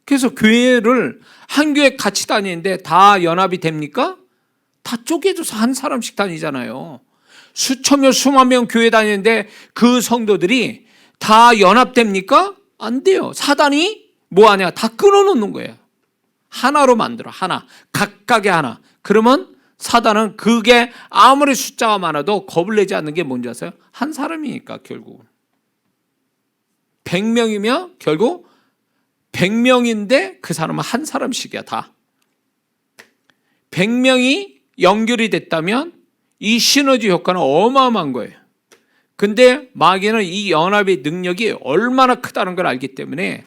그래서 교회를 한 교회 같이 다니는데 다 연합이 됩니까? 다 쪼개져서 한 사람씩 다니잖아요. 수천 명, 수만 명 교회 다니는데 그 성도들이 다 연합됩니까? 안 돼요. 사단이 뭐 하냐? 다 끊어놓는 거예요. 하나로 만들어. 하나. 각각의 하나. 그러면 사단은 그게 아무리 숫자가 많아도 겁을 내지 않는 게 뭔지 아세요? 한 사람이니까 결국은. 100명이면 결국 100명인데 그 사람은 한 사람씩이야 다. 100명이 연결이 됐다면 이 시너지 효과는 어마어마한 거예요. 근데 마귀는 이 연합의 능력이 얼마나 크다는 걸 알기 때문에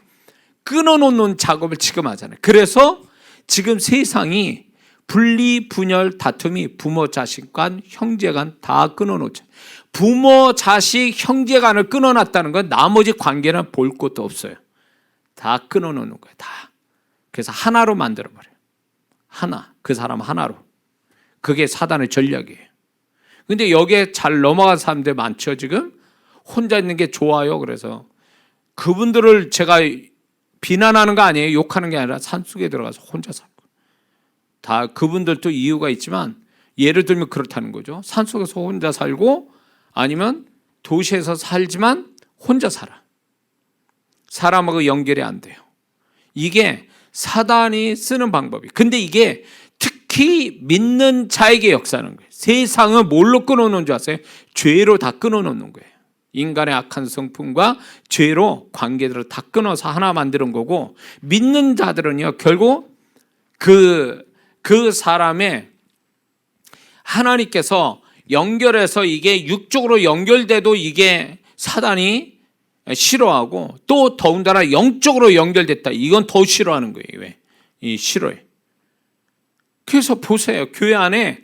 끊어놓는 작업을 지금 하잖아요. 그래서 지금 세상이 분리, 분열, 다툼이 부모, 자식 간, 형제 간 다 끊어놓죠. 부모, 자식, 형제 간을 끊어놨다는 건 나머지 관계는 볼 것도 없어요. 다 끊어놓는 거예요. 다. 그래서 하나로 만들어버려요. 하나. 그 사람 하나로. 그게 사단의 전략이에요. 근데 여기에 잘 넘어간 사람들 많죠, 지금? 혼자 있는 게 좋아요. 그래서 그분들을 제가 비난하는 거 아니에요. 욕하는 게 아니라 산속에 들어가서 혼자 살고. 다 그분들도 이유가 있지만 예를 들면 그렇다는 거죠. 산속에서 혼자 살고 아니면 도시에서 살지만 혼자 살아. 사람하고 연결이 안 돼요. 이게 사단이 쓰는 방법이. 근데 이게 특히 믿는 자에게 역사하는 거예요. 세상은 뭘로 끊어놓는 줄 아세요? 죄로 다 끊어놓는 거예요. 인간의 악한 성품과 죄로 관계들을 다 끊어서 하나 만드는 거고, 믿는 자들은요 결국 그 사람의 하나님께서 연결해서 이게 육적으로 연결돼도 이게 사단이 싫어하고, 또 더군다나 영적으로 연결됐다, 이건 더 싫어하는 거예요. 왜? 이 싫어해. 그래서 보세요. 교회 안에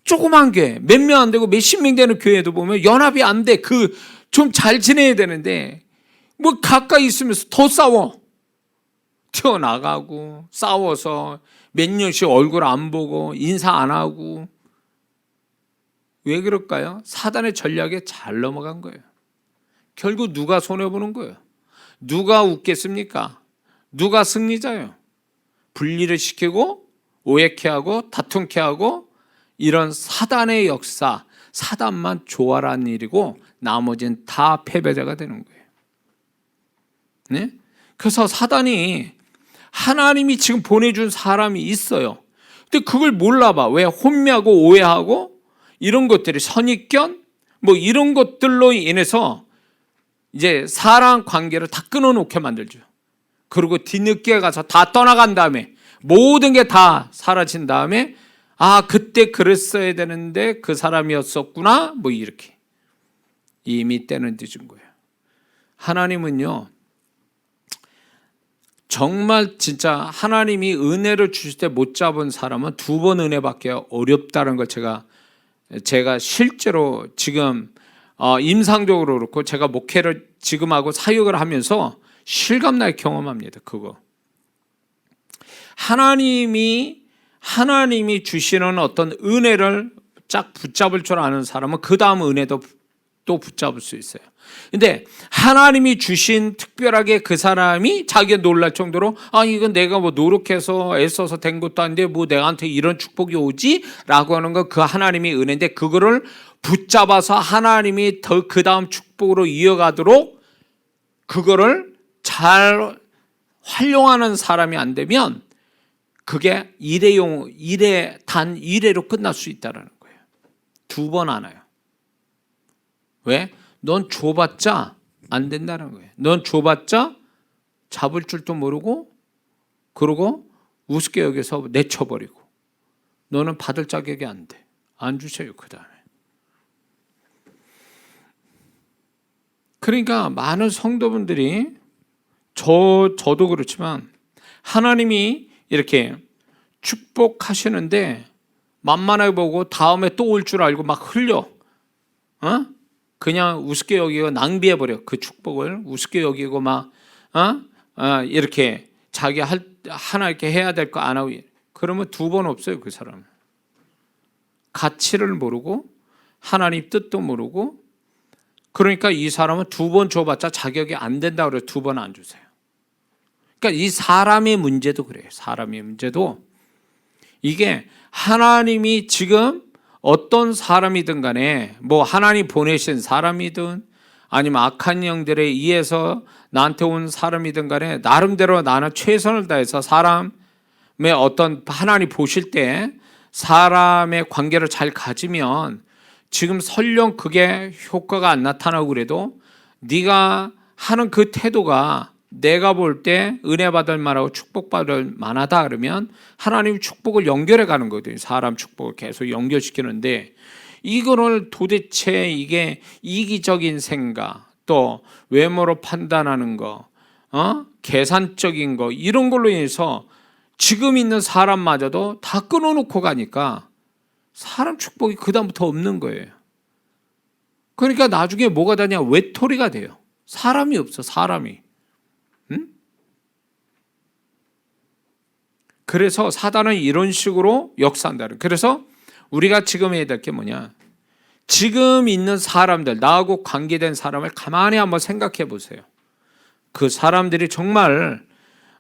조그만 교회, 몇 명 안 되고 몇십 명 되는 교회도 보면 연합이 안 돼. 좀 잘 지내야 되는데 뭐 가까이 있으면서 더 싸워. 튀어나가고 싸워서 몇 년씩 얼굴 안 보고 인사 안 하고. 왜 그럴까요? 사단의 전략에 잘 넘어간 거예요. 결국 누가 손해보는 거예요? 누가 웃겠습니까? 누가 승리자예요? 분리를 시키고 오해케 하고 다툼케 하고, 이런 사단의 역사, 사단만 조화라는 일이고 나머지는 다 패배자가 되는 거예요. 네? 그래서 사단이, 하나님이 지금 보내준 사람이 있어요. 근데 그걸 몰라봐. 왜? 혼미하고 오해하고 이런 것들이, 선입견 뭐 이런 것들로 인해서 이제 사람 관계를 다 끊어놓게 만들죠. 그리고 뒤늦게 가서 다 떠나간 다음에, 모든 게 다 사라진 다음에, 아, 그때 그랬어야 되는데 그 사람이었었구나, 뭐 이렇게. 이미 때는 늦은 거예요. 하나님은요, 정말 진짜 하나님이 은혜를 주실 때 못 잡은 사람은 두 번 은혜 받기 어렵다는 걸 제가 실제로 지금 임상적으로 그렇고, 제가 목회를 지금 하고 사역을 하면서 실감나게 경험합니다. 그거. 하나님이 주시는 어떤 은혜를 쫙 붙잡을 줄 아는 사람은 그 다음 은혜도 또 붙잡을 수 있어요. 근데 하나님이 주신, 특별하게 그 사람이 자기가 놀랄 정도로, 아, 이건 내가 뭐 노력해서 애써서 된 것도 아닌데 뭐 내한테 이런 축복이 오지? 라고 하는 건 그 하나님의 은혜인데, 그거를 붙잡아서 하나님이 더 그 다음 축복으로 이어가도록 그거를 잘 활용하는 사람이 안 되면 그게 단 일회로 끝날 수 있다는 거예요. 두 번 안 와요. 왜? 넌 줘봤자 안 된다는 거예요. 넌 줘봤자 잡을 줄도 모르고, 그러고 우습게 여기서 내쳐버리고, 너는 받을 자격이 안 돼. 안 주세요, 그 다음에. 그러니까 많은 성도분들이, 저도 그렇지만, 하나님이 이렇게 축복하시는데 만만하게 보고 다음에 또 올 줄 알고 막 흘려. 그냥 우습게 여기고 낭비해버려. 그 축복을 우습게 여기고 막 이렇게 자기 하나 이렇게 해야 될 거 안 하고, 그러면 두 번 없어요. 그 사람은 가치를 모르고 하나님 뜻도 모르고. 그러니까 이 사람은 두 번 줘봤자 자격이 안 된다 그래서 두 번 안 주세요. 그러니까 이 사람의 문제도 그래요. 사람의 문제도, 이게 하나님이 지금 어떤 사람이든 간에, 뭐 하나님 보내신 사람이든 아니면 악한 영들에 의해서 나한테 온 사람이든 간에, 나름대로 나는 최선을 다해서 사람의 어떤, 하나님 보실 때 사람의 관계를 잘 가지면, 지금 설령 그게 효과가 안 나타나고 그래도 네가 하는 그 태도가 내가 볼 때 은혜 받을 만하고 축복받을 만하다 그러면 하나님 축복을 연결해 가는 거거든요. 사람 축복을 계속 연결시키는데, 이거를 도대체 이게 이기적인 생각, 또 외모로 판단하는 거, 계산적인 거, 이런 걸로 인해서 지금 있는 사람마저도 다 끊어놓고 가니까 사람 축복이 그다음부터 없는 거예요. 그러니까 나중에 뭐가 되냐? 외톨이가 돼요. 사람이 없어, 사람이. 그래서 사단은 이런 식으로 역사한다. 그래서 우리가 지금 해야 될 게 뭐냐? 지금 있는 사람들, 나하고 관계된 사람을 가만히 한번 생각해 보세요. 그 사람들이 정말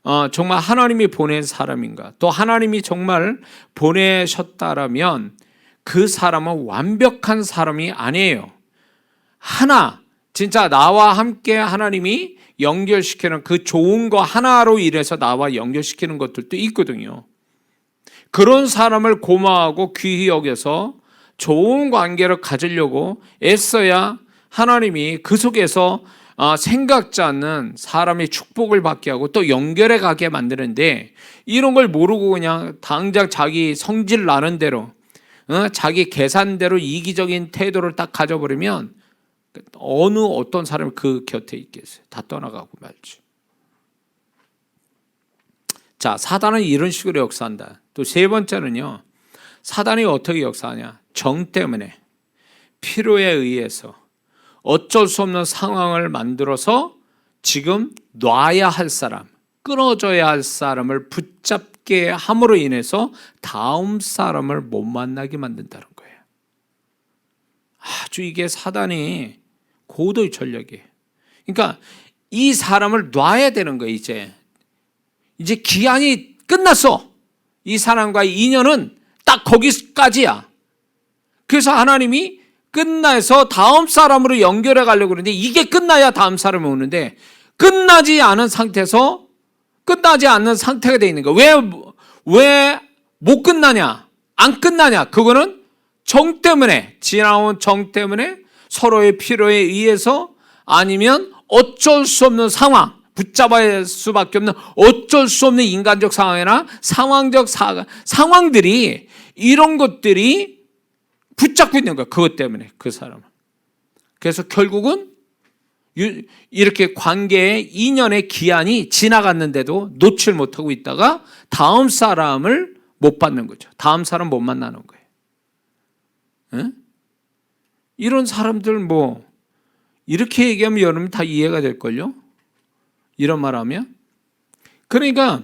하나님이 보낸 사람인가? 또 하나님이 정말 보내셨다라면 그 사람은 완벽한 사람이 아니에요. 진짜 나와 함께 하나님이 연결시키는 그 좋은 거 하나로 인해서 나와 연결시키는 것들도 있거든요. 그런 사람을 고마워하고 귀히 여겨서 좋은 관계를 가지려고 애써야 하나님이 그 속에서 생각지 않는 사람의 축복을 받게 하고 또 연결해 가게 만드는데, 이런 걸 모르고 그냥 당장 자기 성질 나는 대로, 자기 계산대로 이기적인 태도를 딱 가져버리면 어떤 사람이 그 곁에 있겠어요? 다 떠나가고 말지. 자, 사단은 이런 식으로 역사한다. 또 세 번째는요, 사단이 어떻게 역사하냐? 정 때문에, 필요에 의해서 어쩔 수 없는 상황을 만들어서 지금 놔야 할 사람, 끊어져야 할 사람을 붙잡게 함으로 인해서 다음 사람을 못 만나게 만든다는 거예요. 아주 이게 사단이 고도의 전략이에요. 그러니까 이 사람을 놔야 되는 거예요. 이제 기한이 끝났어. 이 사람과의 인연은 딱 거기까지야. 그래서 하나님이 끝나서 다음 사람으로 연결해 가려고 그러는데, 이게 끝나야 다음 사람이 오는데 끝나지 않은 상태에서 끝나지 않는 상태가 되어 있는 거예요. 왜 못 끝나냐? 안 끝나냐? 그거는 정 때문에, 지나온 정 때문에, 서로의 필요에 의해서, 아니면 어쩔 수 없는 상황, 붙잡아야 할 수밖에 없는 어쩔 수 없는 인간적 상황이나 상황적 상황들이, 이런 것들이 붙잡고 있는 거야. 그것 때문에, 그 사람은. 그래서 결국은 이렇게 관계의 인연의 기한이 지나갔는데도 놓칠 못하고 있다가 다음 사람을 못 받는 거죠. 다음 사람 못 만나는 거예요. 에? 이런 사람들 이렇게 얘기하면 여러분 다 이해가 될걸요? 이런 말 하면. 그러니까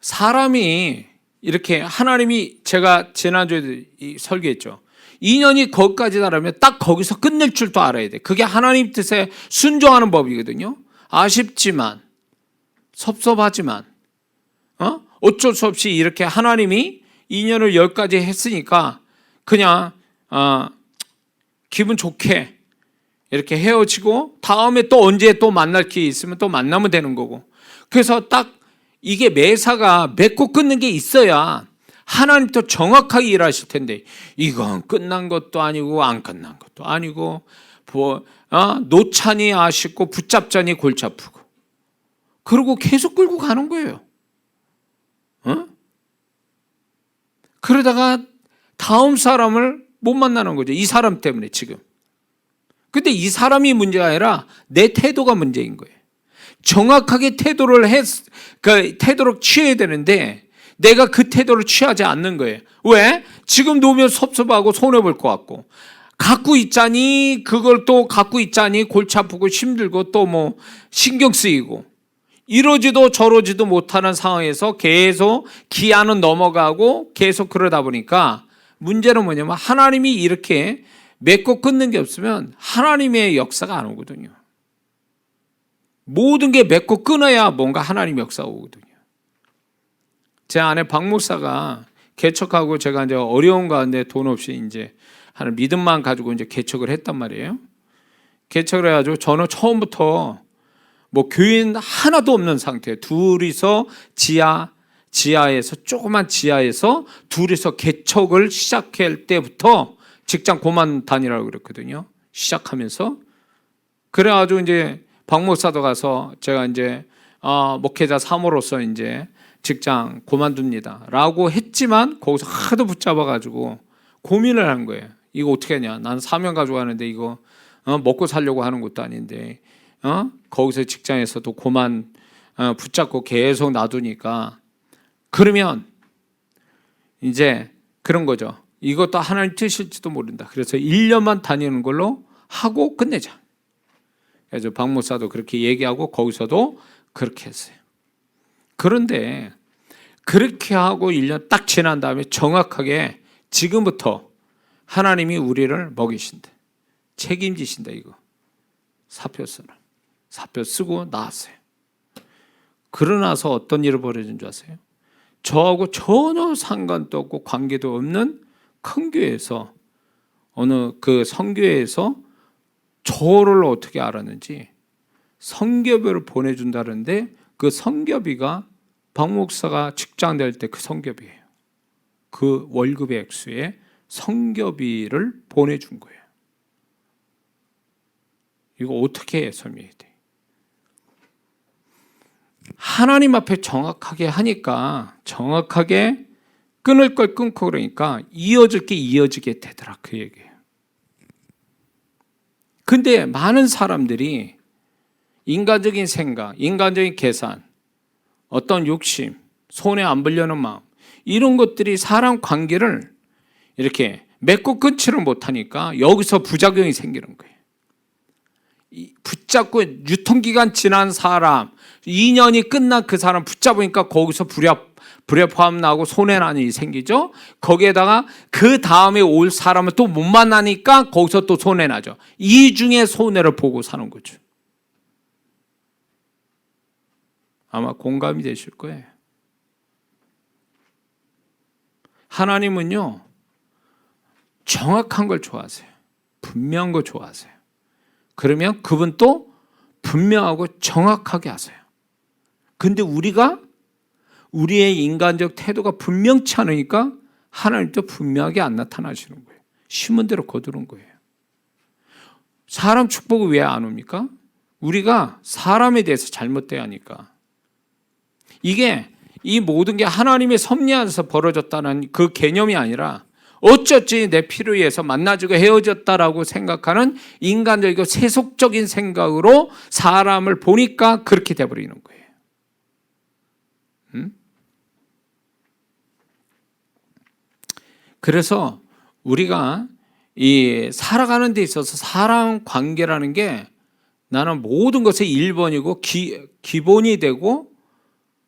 사람이 이렇게, 하나님이, 제가 지난주에 설교했죠. 인연이 거기까지 달하면 딱 거기서 끝낼 줄도 알아야 돼. 그게 하나님 뜻에 순종하는 법이거든요. 아쉽지만, 섭섭하지만, 어쩔 수 없이 이렇게 하나님이 인연을 여기까지 했으니까 그냥 기분 좋게 이렇게 헤어지고 다음에 또 언제 또 만날 기회 있으면 또 만나면 되는 거고. 그래서 딱 이게 매사가 맺고 끊는 게 있어야 하나님도 정확하게 일하실 텐데, 이건 끝난 것도 아니고 안 끝난 것도 아니고, 놓자니 아쉽고 붙잡자니 골치 아프고, 그러고 계속 끌고 가는 거예요. 그러다가 다음 사람을 못 만나는 거죠. 이 사람 때문에 지금. 근데 이 사람이 문제가 아니라 내 태도가 문제인 거예요. 정확하게 태도를 태도를 취해야 되는데 내가 그 태도를 취하지 않는 거예요. 왜? 지금 놓으면 섭섭하고 손해볼 것 같고, 갖고 있자니 그걸 또 갖고 있자니 골치 아프고 힘들고 또 신경 쓰이고, 이러지도 저러지도 못하는 상황에서 계속 기한은 넘어가고 계속 그러다 보니까, 문제는 뭐냐면 하나님이 이렇게 맺고 끊는 게 없으면 하나님의 역사가 안 오거든요. 모든 게 맺고 끊어야 뭔가 하나님의 역사가 오거든요. 제 아내 박 목사가 개척하고, 제가 이제 어려운 가운데 돈 없이 이제 하는 믿음만 가지고 이제 개척을 했단 말이에요. 개척을 해가지고 저는 처음부터 교인 하나도 없는 상태에 둘이서 지하에서, 조그만 지하에서 둘이서 개척을 시작할 때부터 직장 고만 다니라고 그랬거든요. 시작하면서. 그래가지고 이제 박 목사도 가서 제가 이제 목회자 사모로서 이제 직장 그만둡니다 라고 했지만, 거기서 하도 붙잡아가지고 고민을 한 거예요. 이거 어떻게 하냐. 난 사명 가지고 하는데 이거 먹고 살려고 하는 것도 아닌데, 거기서 직장에서도 고만 붙잡고 계속 놔두니까, 그러면 이제 그런 거죠. 이것도 하나님 뜻일지도 모른다. 그래서 1년만 다니는 걸로 하고 끝내자. 그래서 박 목사도 그렇게 얘기하고 거기서도 그렇게 했어요. 그런데 그렇게 하고 1년 딱 지난 다음에 정확하게 지금부터 하나님이 우리를 먹이신다, 책임지신다. 이거 사표 쓰고 나왔어요. 그러나서 어떤 일이 벌어진 줄 아세요? 저하고 전혀 상관도 없고 관계도 없는 큰 교회에서, 어느 그 성교회에서 저를 어떻게 알았는지 성교비를 보내준다는데, 그 성교비가 박 목사가 직장 될 때 그 성교비예요. 그 월급의 액수에 성교비를 보내준 거예요. 이거 어떻게 설명해야 돼? 하나님 앞에 정확하게 하니까, 정확하게 끊을 걸 끊고, 그러니까 이어질 게 이어지게 되더라, 그 얘기예요. 근데 많은 사람들이 인간적인 생각, 인간적인 계산, 어떤 욕심, 손해 안 보려는 마음, 이런 것들이 사람 관계를 이렇게 맺고 끊지를 못하니까 여기서 부작용이 생기는 거예요. 붙잡고 유통기간 지난 사람, 2년이 끝난 그 사람 붙잡으니까 거기서 불협화음 나고 손해난이 생기죠. 거기에다가 그 다음에 올 사람을 또 못 만나니까 거기서 또 손해나죠. 이 중에 손해를 보고 사는 거죠. 아마 공감이 되실 거예요. 하나님은요, 정확한 걸 좋아하세요. 분명한 걸 좋아하세요. 그러면 그분 또 분명하고 정확하게 하세요. 근데 우리가 우리의 인간적 태도가 분명치 않으니까 하나님도 분명하게 안 나타나시는 거예요. 심은 대로 거두는 거예요. 사람 축복을 왜 안 옵니까? 우리가 사람에 대해서 잘못 대하니까. 이게 이 모든 게 하나님의 섭리 안에서 벌어졌다는 그 개념이 아니라 어쩌지 내 필요에 의해서 만나지고 헤어졌다라고 생각하는 인간적이고 세속적인 생각으로 사람을 보니까 그렇게 돼버리는 거예요. 그래서 우리가 이 살아가는 데 있어서 사람 관계라는 게 나는 모든 것의 1번이고 기본이 되고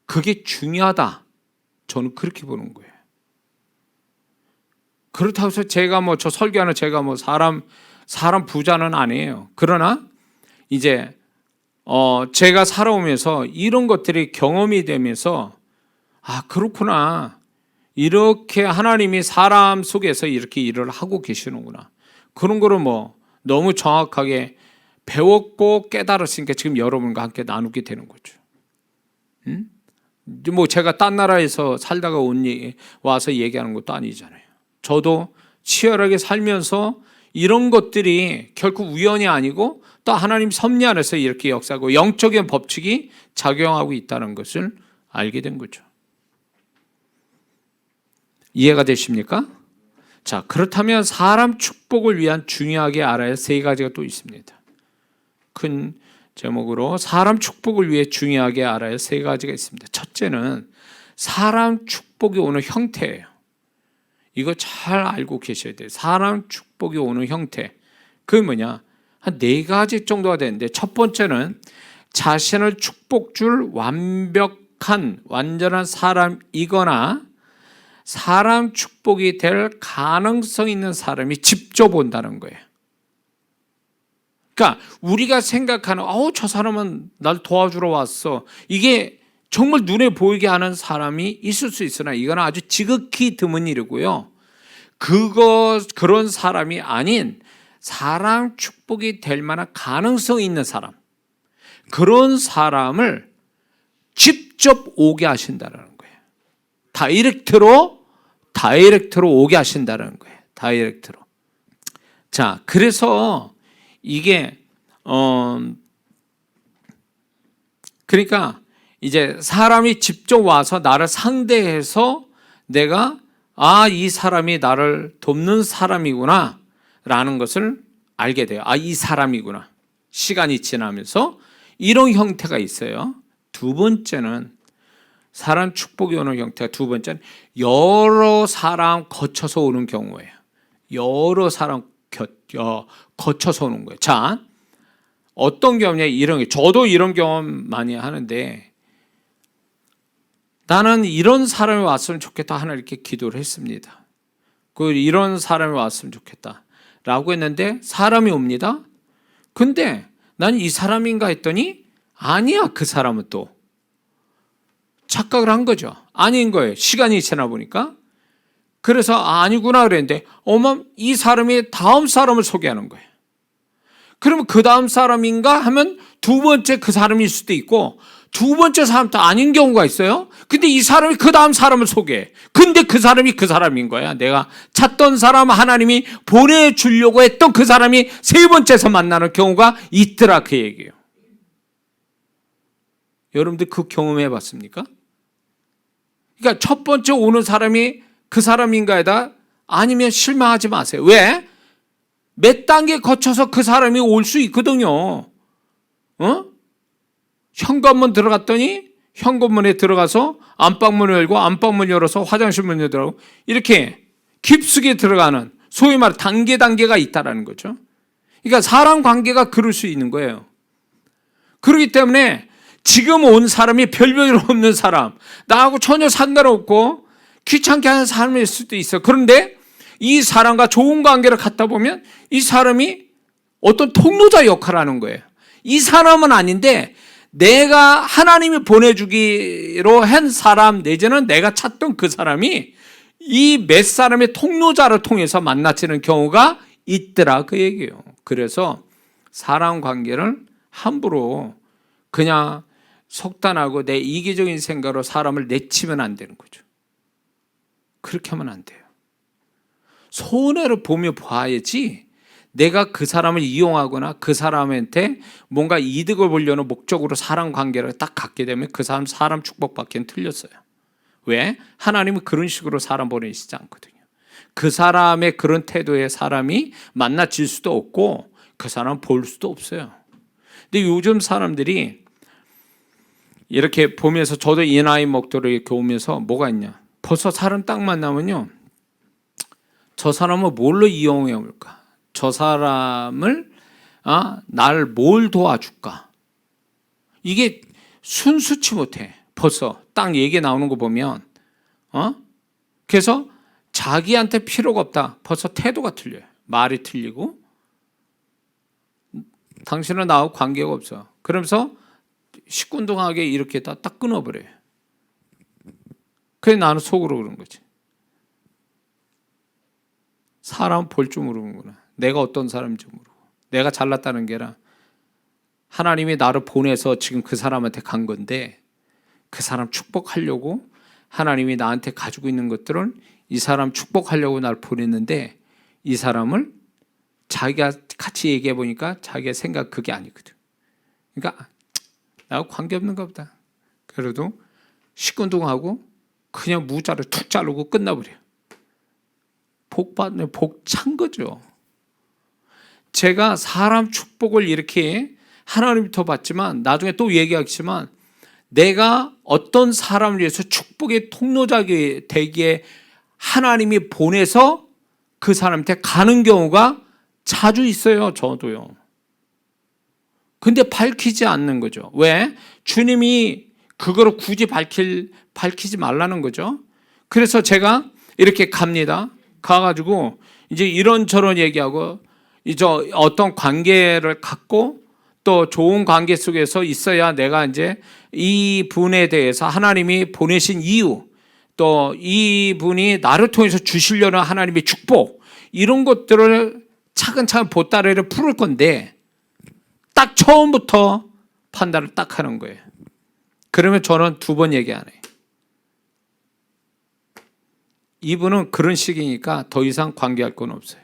그게 중요하다. 저는 그렇게 보는 거예요. 그렇다고 해서 제가 저 설교하는 제가 사람 부자는 아니에요. 그러나 이제 제가 살아오면서 이런 것들이 경험이 되면서 아, 그렇구나. 이렇게 하나님이 사람 속에서 이렇게 일을 하고 계시는구나. 그런 거를 너무 정확하게 배웠고 깨달았으니까 지금 여러분과 함께 나누게 되는 거죠. 제가 딴 나라에서 살다가 와서 얘기하는 것도 아니잖아요. 저도 치열하게 살면서 이런 것들이 결코 우연이 아니고 또 하나님 섭리 안에서 이렇게 역사하고 영적인 법칙이 작용하고 있다는 것을 알게 된 거죠. 이해가 되십니까? 자, 그렇다면 사람 축복을 위한 중요하게 알아야 할 3가지가 또 있습니다. 큰 제목으로 사람 축복을 위해 중요하게 알아야 할 3가지가 있습니다. 첫째는 사람 축복이 오는 형태예요. 이거 잘 알고 계셔야 돼요. 사람 축복이 오는 형태. 그게 뭐냐? 한 4가지 정도가 되는데, 첫 번째는 자신을 축복 줄 완전한 사람이거나 사람 축복이 될 가능성 있는 사람이 직접 온다는 거예요. 그러니까 우리가 생각하는 저 사람은 날 도와주러 왔어. 이게 정말 눈에 보이게 하는 사람이 있을 수 있으나 이건 아주 지극히 드문 일이고요. 그런 사람이 아닌 사람 축복이 될 만한 가능성이 있는 사람, 그런 사람을 직접 오게 하신다는 거예요. 다이렉트로 오게 하신다는 거예요. 다이렉트로. 자, 그래서 이게 그러니까 이제 사람이 직접 와서 나를 상대해서 내가 이 사람이 나를 돕는 사람이구나 라는 것을 알게 돼요. 이 사람이구나. 시간이 지나면서 이런 형태가 있어요. 두 번째는 사람 축복이 오는 형태가 두 번째는 여러 사람 거쳐서 오는 경우예요. 여러 사람 거쳐서 오는 거예요. 자, 어떤 경우냐, 이런 게 저도 이런 경험 많이 하는데, 나는 이런 사람이 왔으면 좋겠다 하나 이렇게 기도를 했습니다. 이런 사람이 왔으면 좋겠다 라고 했는데 사람이 옵니다. 근데 난 이 사람인가 했더니 아니야. 그 사람은 또 착각을 한 거죠. 아닌 거예요. 시간이 지나 보니까. 그래서 아니구나 그랬는데 이 사람이 다음 사람을 소개하는 거예요. 그러면 그 다음 사람인가 하면 두 번째 그 사람일 수도 있고 두 번째 사람도 아닌 경우가 있어요. 근데 이 사람이 그 다음 사람을 소개해. 근데 그 사람이 그 사람인 거야. 내가 찾던 사람, 하나님이 보내주려고 했던 그 사람이 세 번째에서 만나는 경우가 있더라, 그 얘기예요. 여러분들 그 경험해 봤습니까? 그러니까 첫 번째 오는 사람이 그 사람인가에다 아니면 실망하지 마세요. 왜? 몇 단계 거쳐서 그 사람이 올 수 있거든요. 현관문 들어갔더니 현관문에 들어가서 안방문을 열고 안방문 열어서 화장실 문을 들어가고 이렇게 깊숙이 들어가는 소위 말해 단계가 있다라는 거죠. 그러니까 사람 관계가 그럴 수 있는 거예요. 그렇기 때문에 지금 온 사람이 별별 없는 사람, 나하고 전혀 상관없고 귀찮게 하는 사람일 수도 있어. 그런데 이 사람과 좋은 관계를 갖다 보면 이 사람이 어떤 통로자 역할을 하는 거예요. 이 사람은 아닌데 내가 하나님이 보내주기로 한 사람 내지는 내가 찾던 그 사람이 이 몇 사람의 통로자를 통해서 만나지는 경우가 있더라, 그 얘기예요. 그래서 사람 관계를 함부로 그냥 속단하고 내 이기적인 생각으로 사람을 내치면 안 되는 거죠. 그렇게 하면 안 돼요. 손해를 보며 봐야지 내가 그 사람을 이용하거나 그 사람한테 뭔가 이득을 보려는 목적으로 사람 관계를 딱 갖게 되면 그 사람 축복받기는 틀렸어요. 왜? 하나님은 그런 식으로 사람 보내시지 않거든요. 그 사람의 그런 태도의 사람이 만나질 수도 없고 그 사람 볼 수도 없어요. 근데 요즘 사람들이 이렇게 보면서 저도 이 나이 먹도록 이렇게 오면서 뭐가 있냐, 벌써 사람 딱 만나면요, 저 사람을 뭘로 이용해 올까, 저 사람을 날 뭘 도와줄까, 이게 순수치 못해. 벌써 딱 얘기 나오는 거 보면 그래서 자기한테 필요가 없다. 벌써 태도가 틀려요. 말이 틀리고 당신은 나하고 관계가 없어. 그러면서 시큰둥하게 이렇게 딱 끊어버려요. 그래 나는 속으로 그런 거지. 사람 볼 줄 모르는구나. 내가 어떤 사람인지 모르고. 내가 잘났다는 게 아니라 하나님이 나를 보내서 지금 그 사람한테 간 건데 그 사람 축복하려고 하나님이 나한테 가지고 있는 것들은 이 사람 축복하려고 날 보냈는데 이 사람을 자기가 같이 얘기해 보니까 자기가 생각 그게 아니거든. 그러니까 나하고 관계없는가 보다. 그래도 시큰둥하고 그냥 무자를 툭 자르고 끝나버려. 복 찬 거죠. 제가 사람 축복을 이렇게 하나님부터 받지만 나중에 또 얘기하겠지만 내가 어떤 사람을 위해서 축복의 통로자가 되기에 하나님이 보내서 그 사람한테 가는 경우가 자주 있어요. 저도요. 근데 밝히지 않는 거죠. 왜? 주님이 그거를 굳이 밝히지 말라는 거죠. 그래서 제가 이렇게 갑니다. 가가지고 이제 이런저런 얘기하고 이제 어떤 관계를 갖고 또 좋은 관계 속에서 있어야 내가 이제 이 분에 대해서 하나님이 보내신 이유, 또 이분이 나를 통해서 주시려는 하나님의 축복, 이런 것들을 차근차근 보따리를 풀을 건데 딱 처음부터 판단을 딱 하는 거예요. 그러면 저는 두 번 얘기 안 해요. 이분은 그런 식이니까 더 이상 관계할 건 없어요.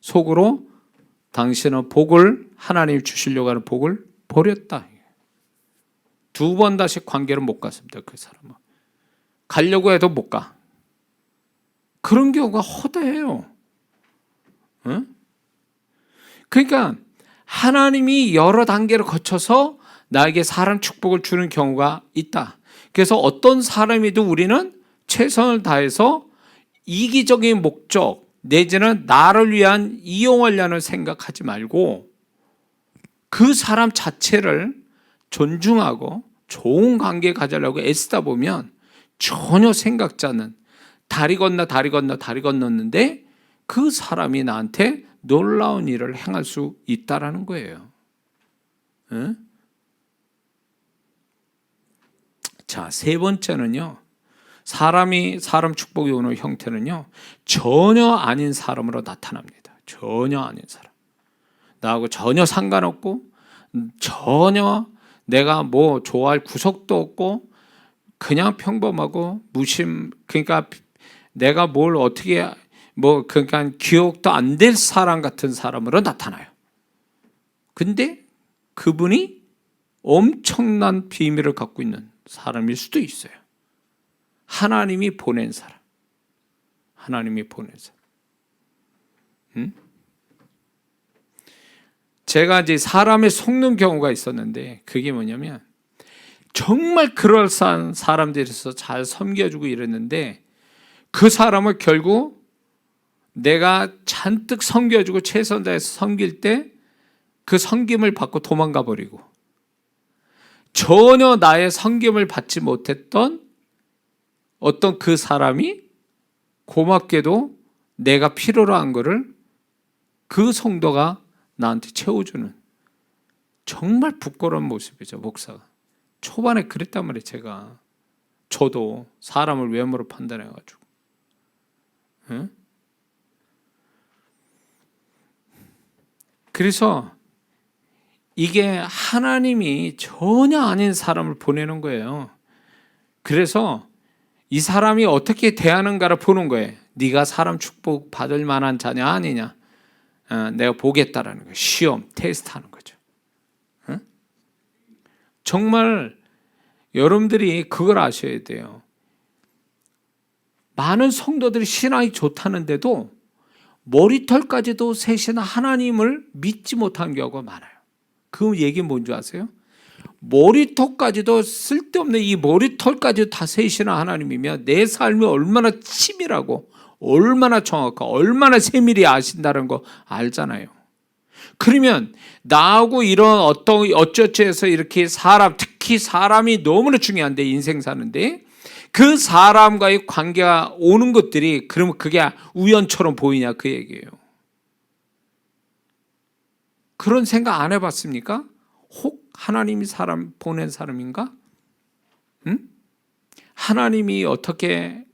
속으로 당신은 복을, 하나님이 주시려고 하는 복을 버렸다. 두 번 다시 관계를 못 갔습니다. 그 사람은. 가려고 해도 못 가. 그런 경우가 허다해요. 응? 그러니까 하나님이 여러 단계를 거쳐서 나에게 사람 축복을 주는 경우가 있다. 그래서 어떤 사람이도 우리는 최선을 다해서 이기적인 목적 내지는 나를 위한 이용하려는 생각하지 말고 그 사람 자체를 존중하고 좋은 관계 가지려고 애쓰다 보면 전혀 생각지 않는 다리 건넜는데 그 사람이 나한테 놀라운 일을 행할 수 있다라는 거예요. 응? 자, 세 번째는요. 사람 축복이 오는 형태는요, 전혀 아닌 사람으로 나타납니다. 전혀 아닌 사람. 나하고 전혀 상관없고, 전혀 내가 뭐 좋아할 구석도 없고, 그냥 평범하고, 그러니까 내가 뭘 어떻게, 그러니까 기억도 안 될 사람 같은 사람으로 나타나요. 근데 그분이 엄청난 비밀을 갖고 있는 사람일 수도 있어요. 하나님이 보낸 사람. 하나님이 보낸 사람. 제가 이제 사람을 속는 경우가 있었는데 그게 뭐냐면 정말 그럴싸한 사람들에서 잘 섬겨주고 이랬는데 그 사람을 결국 내가 잔뜩 섬겨주고 최선 다해서 섬길 때 그 섬김을 받고 도망가 버리고 전혀 나의 섬김을 받지 못했던 어떤 그 사람이 고맙게도 내가 필요로 한 거를 그 성도가 나한테 채워주는, 정말 부끄러운 모습이죠. 목사가 초반에 그랬단 말이에요. 저도 사람을 외모로 판단해가지고. 응? 그래서 이게 하나님이 전혀 아닌 사람을 보내는 거예요. 그래서 이 사람이 어떻게 대하는가를 보는 거예요. 네가 사람 축복 받을 만한 자냐 아니냐, 내가 보겠다라는 거예요. 시험, 테스트하는 거죠. 정말 여러분들이 그걸 아셔야 돼요. 많은 성도들이 신앙이 좋다는데도 머리털까지도 세신 하나님을 믿지 못하는 경우가 많아요. 그 얘기는 뭔지 아세요? 머리털까지도, 쓸데없는 이 머리털까지도 다 세시는 하나님이면 내 삶이 얼마나 치밀하고 얼마나 정확하고 얼마나 세밀히 아신다는 거 알잖아요. 그러면 나하고 이런 어쩌해서 이렇게 특히 사람이 너무나 중요한데, 인생 사는데 그 사람과의 관계가 오는 것들이 그러면 그게 우연처럼 보이냐 그 얘기예요. 그런 생각 안 해봤습니까? 혹 하나님이 사람 보낸 사람인가? 응? 하나님이 어떻게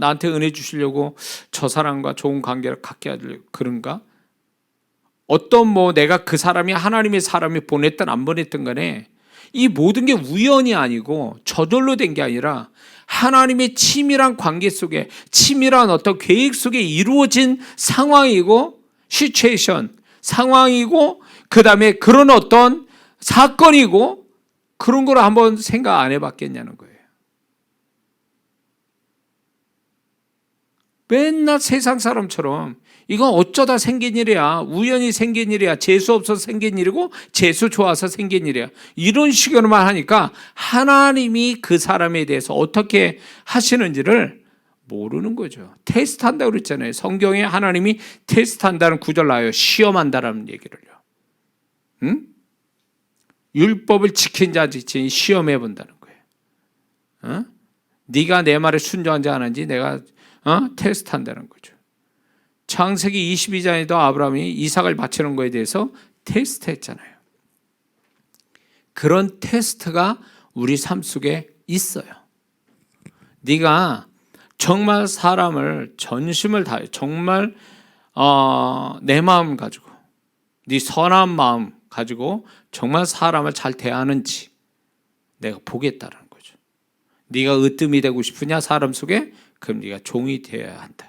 나한테 은혜 주시려고 저 사람과 좋은 관계를 갖게 하려고 그런가? 어떤 내가 그 사람이 하나님의 사람이 보냈든 안 보냈든 간에 이 모든 게 우연이 아니고 저절로 된 게 아니라 하나님의 치밀한 관계 속에, 치밀한 어떤 계획 속에 이루어진 상황이고, 시츄에이션, 상황이고, 그 다음에 그런 어떤 사건이고, 그런 걸 한번 생각 안 해봤겠냐는 거예요. 맨날 세상 사람처럼 이건 어쩌다 생긴 일이야, 우연히 생긴 일이야, 재수 없어서 생긴 일이고 재수 좋아서 생긴 일이야, 이런 식으로만 하니까 하나님이 그 사람에 대해서 어떻게 하시는지를 모르는 거죠. 테스트한다고 그랬잖아요. 성경에 하나님이 테스트한다는 구절 나와요. 시험한다라는 얘기를요. 응? 율법을 지킨 자 지킨 시험해 본다는 거예요. 네가 내 말에 순종한지 안 한지 내가 테스트한다는 거죠. 창세기 22장에도 아브라함이 이삭을 바치는 거에 대해서 테스트했잖아요. 그런 테스트가 우리 삶 속에 있어요. 네가 정말 사람을 전심을 다해, 정말 내 마음 가지고, 네 선한 마음 가지고 정말 사람을 잘 대하는지 내가 보겠다는 거죠. 네가 으뜸이 되고 싶으냐 사람 속에? 그럼 네가 종이 되어야 한다.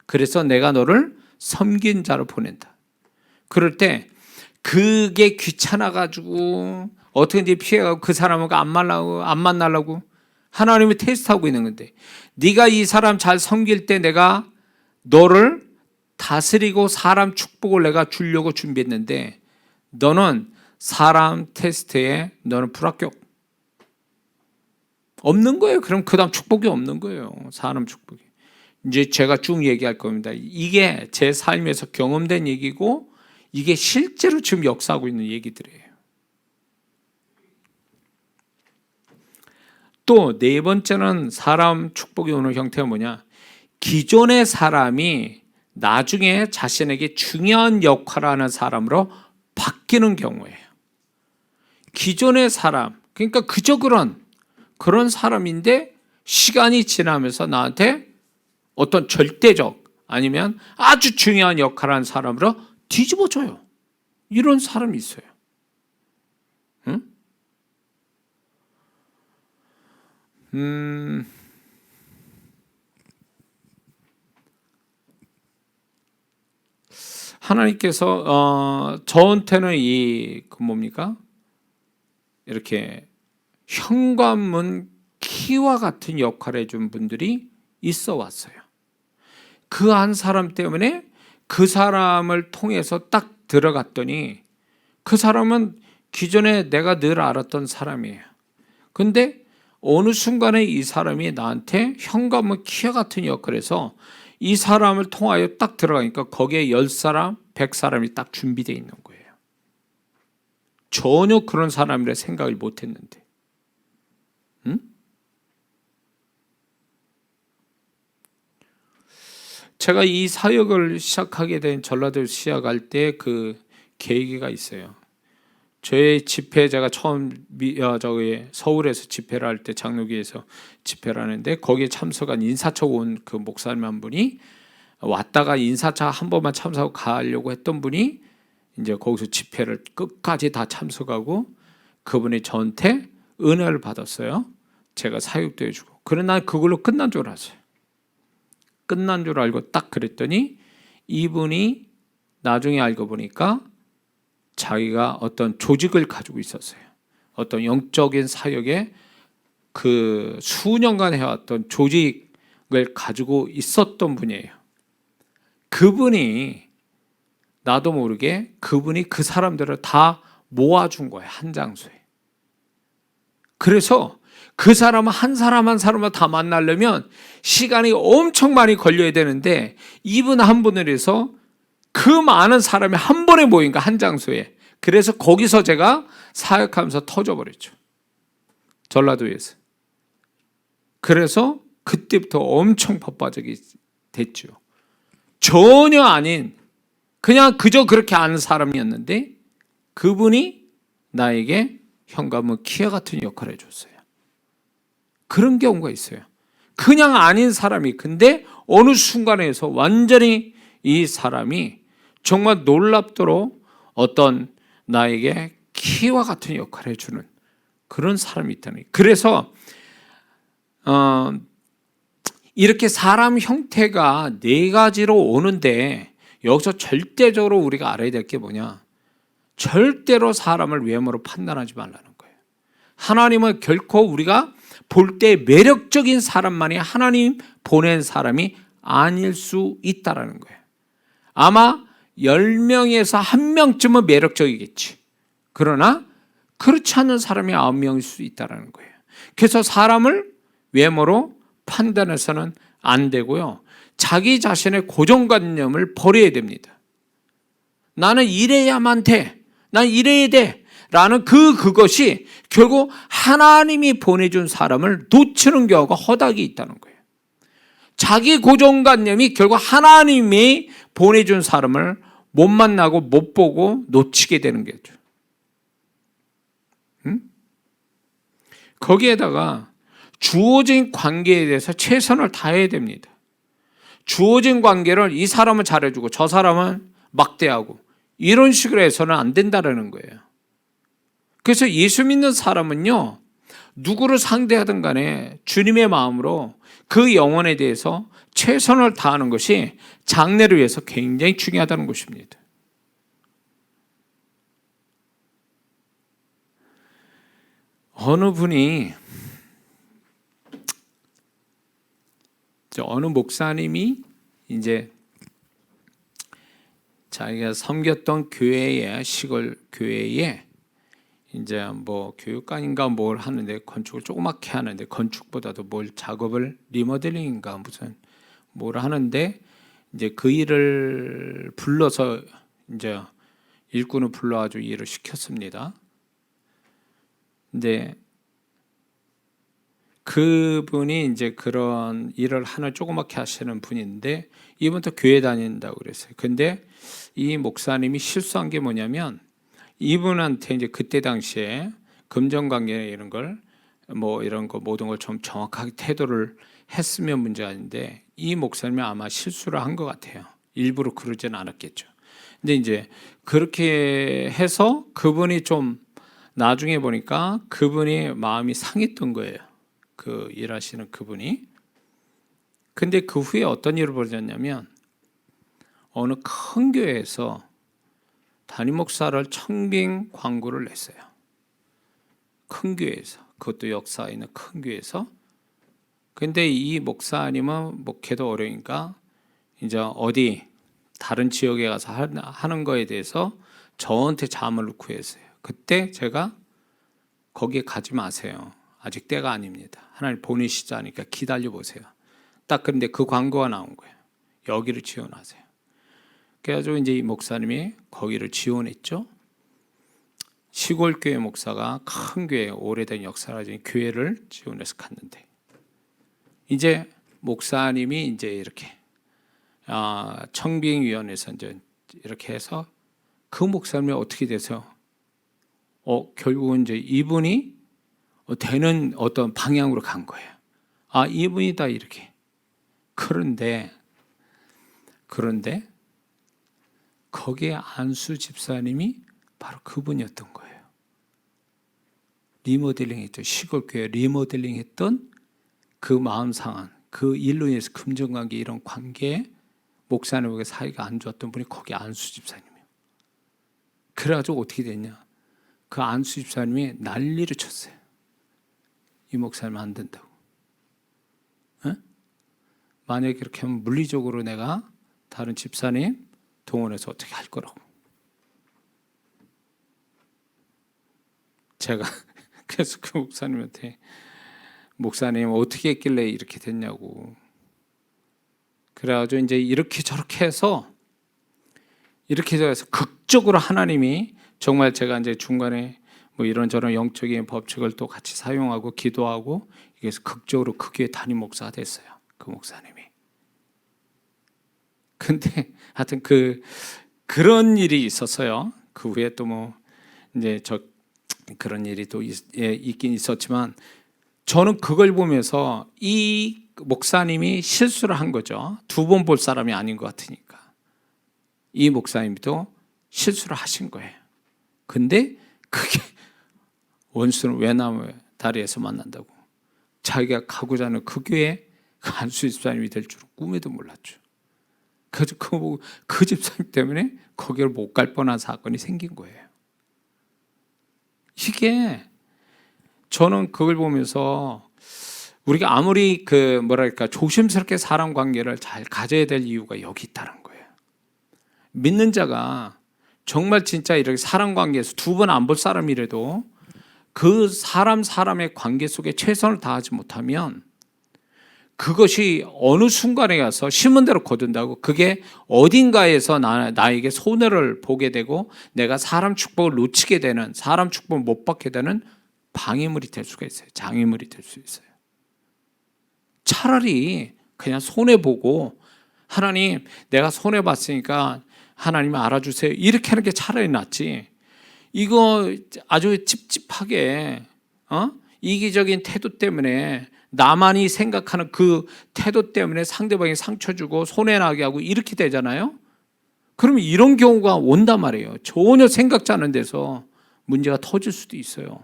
그래서 내가 너를 섬긴 자로 보낸다. 그럴 때 그게 귀찮아가지고 어떻게든지 피해가고 그 사람과 안 만나려고 하나님이 테스트하고 있는 건데, 네가 이 사람 잘 섬길 때 내가 너를 다스리고 사람 축복을 내가 주려고 준비했는데 너는 사람 테스트에 너는 불합격. 없는 거예요. 그럼 그 다음 축복이 없는 거예요. 사람 축복이. 이제 제가 쭉 얘기할 겁니다. 이게 제 삶에서 경험된 얘기고 이게 실제로 지금 역사하고 있는 얘기들이에요. 또 네 번째는 사람 축복이 오는 형태가 뭐냐? 기존의 사람이 나중에 자신에게 중요한 역할을 하는 사람으로 바뀌는 경우예요. 기존의 사람, 그러니까 그저 그런 사람인데 시간이 지나면서 나한테 어떤 절대적 아니면 아주 중요한 역할을 하는 사람으로 뒤집어져요. 이런 사람이 있어요. 응? 하나님께서 저한테는 뭡니까? 이렇게 현관문 키와 같은 역할을 해준 분들이 있어 왔어요. 그 한 사람 때문에 그 사람을 통해서 딱 들어갔더니 그 사람은 기존에 내가 늘 알았던 사람이에요. 근데 어느 순간에 이 사람이 나한테 현관문 키와 같은 역할을 해서 이 사람을 통하여 딱 들어가니까 거기에 10사람, 100사람이 딱 준비되어 있는 거예요. 전혀 그런 사람이라 생각을 못했는데, 응? 제가 이 사역을 시작하게 된 전라도 시작할 때 그 계기가 있어요. 저의 집회, 제가 처음 저기 서울에서 집회를 할 때 장로교에서 집회를 하는데 거기에 참석한 인사청 온 그 목사님 한 분이 왔다가 인사차 한 번만 참석하고 가려고 했던 분이 이제 거기서 집회를 끝까지 다 참석하고 그분이 저한테 은혜를 받았어요. 제가 사역도 해주고. 그러나 그걸로 끝난 줄 알았어요. 끝난 줄 알고 딱 그랬더니 이분이 나중에 알고 보니까 자기가 어떤 조직을 가지고 있었어요. 어떤 영적인 사역에 그 수년간 해왔던 조직을 가지고 있었던 분이에요. 그분이 나도 모르게 그분이 그 사람들을 다 모아준 거예요. 한 장소에. 그래서 그 사람 한 사람을 다 만나려면 시간이 엄청 많이 걸려야 되는데 이분 한 분을 해서 그 많은 사람이 한 번에 모인 거야. 한 장소에. 그래서 거기서 제가 사역하면서 터져버렸죠. 전라도에서. 그래서 그때부터 엄청 바빠지게 됐죠. 전혀 아닌 그냥 그저 그렇게 아는 사람이었는데 그분이 나에게 현관문 키와 같은 역할을 해줬어요. 그런 경우가 있어요. 그냥 아닌 사람이 근데 어느 순간에서 완전히 이 사람이 정말 놀랍도록 어떤 나에게 키와 같은 역할을 해주는 그런 사람이 있다는 거예요. 그래서 이렇게 사람 형태가 네 가지로 오는데 여기서 절대적으로 우리가 알아야 될 게 뭐냐? 절대로 사람을 외모로 판단하지 말라는 거예요. 하나님은 결코 우리가 볼 때 매력적인 사람만이 하나님 보낸 사람이 아닐 수 있다는 거예요. 아마 10명에서 1명쯤은 매력적이겠지. 그러나 그렇지 않은 사람이 9명일 수 있다는 거예요. 그래서 사람을 외모로 판단해서는 안 되고요. 자기 자신의 고정관념을 버려야 됩니다. 나는 이래야만 돼. 난 이래야 돼. 라는 그것이 결국 하나님이 보내준 사람을 놓치는 경우가 허다하게 있다는 거예요. 자기 고정관념이 결국 하나님이 보내준 사람을 못 만나고 못 보고 놓치게 되는 거죠. 거기에다가 주어진 관계에 대해서 최선을 다해야 됩니다. 주어진 관계를 이 사람은 잘해주고 저 사람은 막대하고 이런 식으로 해서는 안 된다는 거예요. 그래서 예수 믿는 사람은요, 누구를 상대하든 간에 주님의 마음으로 그 영혼에 대해서 최선을 다하는 것이 장래를 위해서 굉장히 중요하다는 것입니다. 어느 목사님이 이제 자기가 섬겼던 교회에, 시골 교회에 이제 뭐 교육관인가 뭘 하는데 건축을 조그맣게 하는데 건축보다도 뭘 작업을 리모델링인가 무슨 뭘 하는데 이제 그 일을 불러서 이제 일꾼을 불러가지고 일을 시켰습니다. 근데 그분이 이제 그런 일을 하나 조그맣게 하시는 분인데 이분도 교회 다닌다고 그랬어요. 근데 이 목사님이 실수한 게 뭐냐면 이분한테 이제 그때 당시에 금전관계 이런 걸 뭐 이런 거 모든 걸 좀 정확하게 태도를 했으면 문제가 아닌데 이 목사님이 아마 실수를 한 것 같아요. 일부러 그러지는 않았겠죠. 근데 이제 그렇게 해서 그분이 좀 나중에 보니까 그분이 마음이 상했던 거예요. 그 일하시는 그분이. 근데 그 후에 어떤 일을 벌였냐면 어느 큰 교회에서 담임 목사를 청빙 광고를 냈어요. 큰 교회에서. 그것도 역사에 있는 큰 교회에서. 근데 이 목사님은 목회도 어려우니까 이제 어디 다른 지역에 가서 하는 거에 대해서 저한테 자문을 구했어요. 그때 제가 거기에 가지 마세요. 아직 때가 아닙니다. 하나님 보내시지 않으니까 기다려 보세요. 딱 근데 그 광고가 나온 거예요. 여기를 지원하세요. 그래가지고 이제 이 목사님이 거기를 지원했죠. 시골 교회 목사가 큰 교회, 오래된 역사를 가진 교회를 지원해서 갔는데, 이제 목사님이 이제 이렇게 청빙위원회에서 이제 이렇게 해서 그 목사님이 어떻게 돼서 결국은 이제 이분이 되는 어떤 방향으로 간 거예요. 이분이다 이렇게. 그런데 거기에 안수 집사님이 바로 그분이었던 거예요. 리모델링했던, 시골 교회 리모델링했던 그 마음 상한, 그 일로 인해서 금전관계 이런 관계에 목사님에게 사이가 안 좋았던 분이 거기 안수 집사님이에요. 그래가지고 어떻게 됐냐? 그 안수 집사님이 난리를 쳤어요. 이 목사님 안 된다고. 만약에 그렇게 하면 물리적으로 내가 다른 집사님 동원해서 어떻게 할 거라고. 제가 그래서 그 목사님한테, 목사님 어떻게 했길래 이렇게 됐냐고. 그래가지고 이제 이렇게 저렇게 해서 극적으로 하나님이 정말, 제가 이제 중간에 뭐 이런저런 영적인 법칙을 또 같이 사용하고 기도하고, 이게 극적으로 그 교회 담임 목사가 됐어요. 그 목사님이. 근데 하여튼 그런 일이 있었어요. 그 후에 또 뭐 이제 그런 일이 또 있긴 있었지만, 저는 그걸 보면서 이 목사님이 실수를 한 거죠. 두 번 볼 사람이 아닌 것 같으니까. 이 목사님도 실수를 하신 거예요. 근데 그게 원수는 외나무 다리에서 만난다고. 자기가 가고자 하는 그 교회 그 안수 집사님이 될 줄은 꿈에도 몰랐죠. 그래서 그 집사님 때문에 거기를 못 갈 뻔한 사건이 생긴 거예요. 이게, 저는 그걸 보면서 우리가 아무리 조심스럽게 사람 관계를 잘 가져야 될 이유가 여기 있다는 거예요. 믿는 자가 정말 진짜 이렇게 사람 관계에서 두 번 안 볼 사람이라도 그 사람의 관계 속에 최선을 다하지 못하면 그것이 어느 순간에 가서 심은 대로 거둔다고, 그게 어딘가에서 나에게 손해를 보게 되고 내가 사람 축복을 놓치게 되는, 사람 축복을 못 받게 되는 방해물이 될 수가 있어요. 장애물이 될 수 있어요. 차라리 그냥 손해보고, 하나님 내가 손해봤으니까 하나님 알아주세요, 이렇게 하는 게 차라리 낫지. 이거 아주 찝찝하게 이기적인 태도 때문에, 나만이 생각하는 그 태도 때문에 상대방이 상처 주고 손해나게 하고 이렇게 되잖아요. 그러면 이런 경우가 온단 말이에요. 전혀 생각지 않은 데서 문제가 터질 수도 있어요.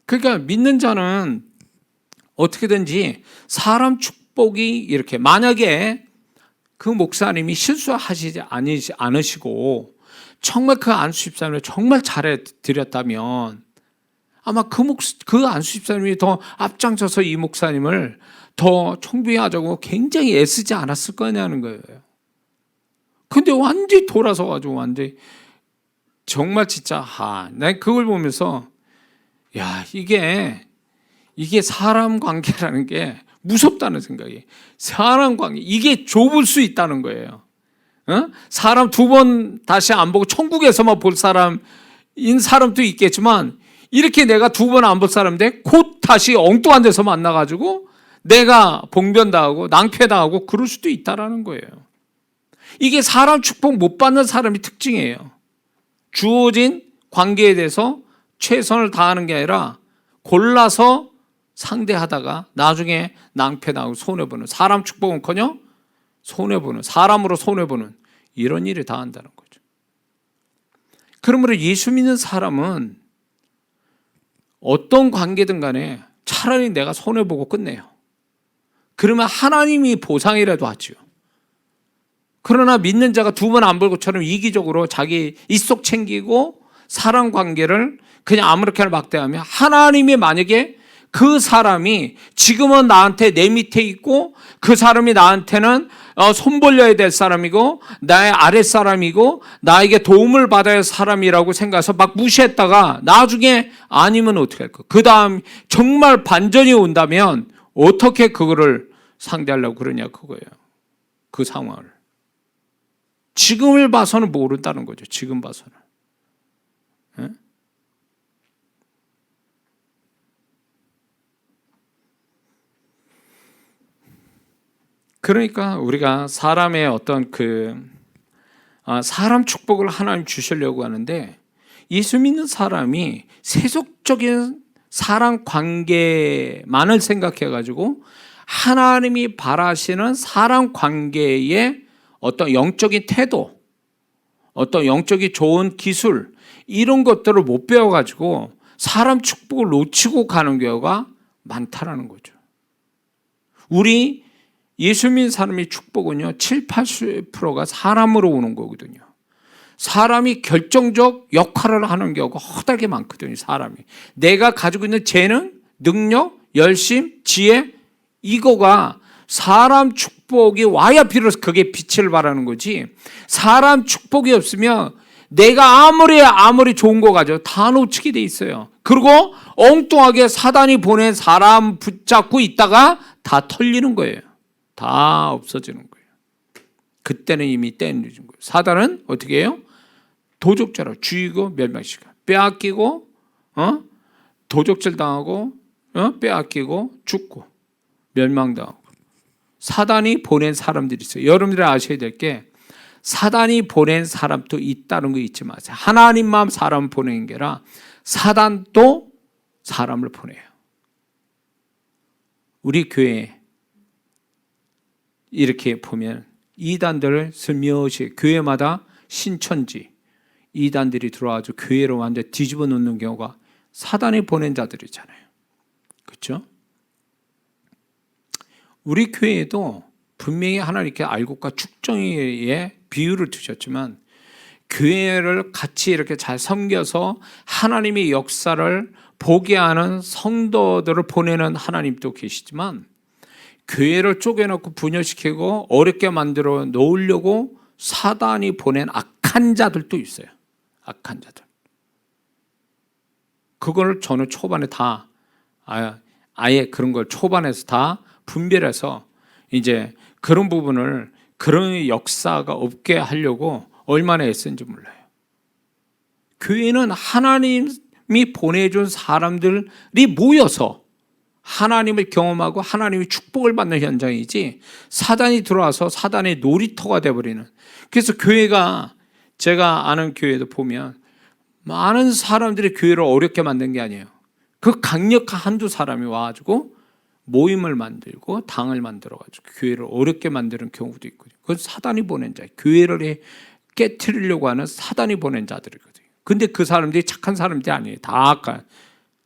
그러니까 믿는 자는 어떻게든지 사람 축복이 이렇게, 만약에 그 목사님이 실수하시지 않으시고 정말 그 안수 집사님을 정말 잘해 드렸다면 아마 그 안수 집사님이 더 앞장서서 이 목사님을 더 총비하자고 굉장히 애쓰지 않았을 거냐는 거예요. 근데 완전히 돌아서가지고 완전히 정말 진짜 난 그걸 보면서 이게 사람 관계라는 게 무섭다는 생각이. 사람 관계, 이게 좁을 수 있다는 거예요. 사람 두 번 다시 안 보고 천국에서만 볼 사람인 사람도 있겠지만, 이렇게 내가 두 번 안 볼 사람인데 곧 다시 엉뚱한 데서 만나가지고 내가 봉변당하고 낭패당하고 그럴 수도 있다라는 거예요. 이게 사람 축복 못 받는 사람이 특징이에요. 주어진 관계에 대해서 최선을 다하는 게 아니라 골라서 상대하다가 나중에 낭패당하고 손해보는, 사람 축복은커녕 손해보는, 사람으로 손해보는 이런 일을 다 한다는 거죠. 그러므로 예수 믿는 사람은 어떤 관계든 간에 차라리 내가 손해보고 끝내요. 그러면 하나님이 보상이라도 하죠. 그러나 믿는 자가 두 번 안 볼 것처럼 이기적으로 자기 입속 챙기고 사람 관계를 그냥 아무렇게나 막대하면, 하나님이 만약에 그 사람이 지금은 나한테 내 밑에 있고 그 사람이 나한테는 손 벌려야 될 사람이고 나의 아랫사람이고 나에게 도움을 받아야 할 사람이라고 생각해서 막 무시했다가 나중에 아니면 어떻게 할까? 그 다음 정말 반전이 온다면 어떻게 그거를 상대하려고 그러냐, 그거예요. 그 상황을. 지금을 봐서는 모른다는 거죠. 지금 봐서는. 예? 그러니까 우리가 사람의 어떤 사람 축복을 하나님 주시려고 하는데, 예수 믿는 사람이 세속적인 사람 관계만을 생각해가지고 하나님이 바라시는 사람 관계의 어떤 영적인 태도, 어떤 영적인 좋은 기술, 이런 것들을 못 배워가지고 사람 축복을 놓치고 가는 경우가 많다라는 거죠. 우리 예수 믿는 사람의 축복은요, 7, 80%가 사람으로 오는 거거든요. 사람이 결정적 역할을 하는 경우가 허다하게 많거든요. 사람이 내가 가지고 있는 재능, 능력, 열심, 지혜, 이거가 사람 축복이 와야 비로소 그게 빛을 발하는 거지, 사람 축복이 없으면 내가 아무리 좋은 거 가지고 다 놓치게 돼 있어요. 그리고 엉뚱하게 사단이 보낸 사람 붙잡고 있다가 다 털리는 거예요. 다 없어지는 거예요. 그때는 이미 때는 늦은 거예요. 사단은 어떻게 해요? 도적자로 죽이고 멸망시켜, 빼앗기고 도적질 당하고 빼앗기고 죽고 멸망당하고. 사단이 보낸 사람들이 있어요. 여러분들이 아셔야 될 게, 사단이 보낸 사람도 있다는 거 잊지 마세요. 하나님만 사람 보내는 게 아니라 사단도 사람을 보내요. 우리 교회에 이렇게 보면 이단들을 스며시 교회마다 신천지 이단들이 들어와서 교회로 완전 뒤집어 놓는 경우가 사단이 보낸 자들이잖아요. 그렇죠? 우리 교회에도 분명히 하나님께 알곡과 축정의 비유를 두셨지만, 교회를 같이 이렇게 잘 섬겨서 하나님의 역사를 보게 하는 성도들을 보내는 하나님도 계시지만, 교회를 쪼개놓고 분열시키고 어렵게 만들어 놓으려고 사단이 보낸 악한 자들도 있어요. 악한 자들. 그걸 저는 초반에 다 아예 그런 걸 초반에서 다 분별해서 이제 그런 부분을, 그런 역사가 없게 하려고 얼마나 애쓴지 몰라요. 교회는 하나님이 보내준 사람들이 모여서 하나님을 경험하고 하나님의 축복을 받는 현장이지, 사단이 들어와서 사단의 놀이터가 돼버리는. 그래서 교회가, 제가 아는 교회도 보면 많은 사람들이 교회를 어렵게 만든 게 아니에요. 그 강력한 한두 사람이 와가지고 모임을 만들고 당을 만들어가지고 교회를 어렵게 만드는 경우도 있거든요. 그건 사단이 보낸 자예요. 교회를 깨트리려고 하는 사단이 보낸 자들이거든요. 근데 그 사람들이 착한 사람들이 아니에요. 다 악한,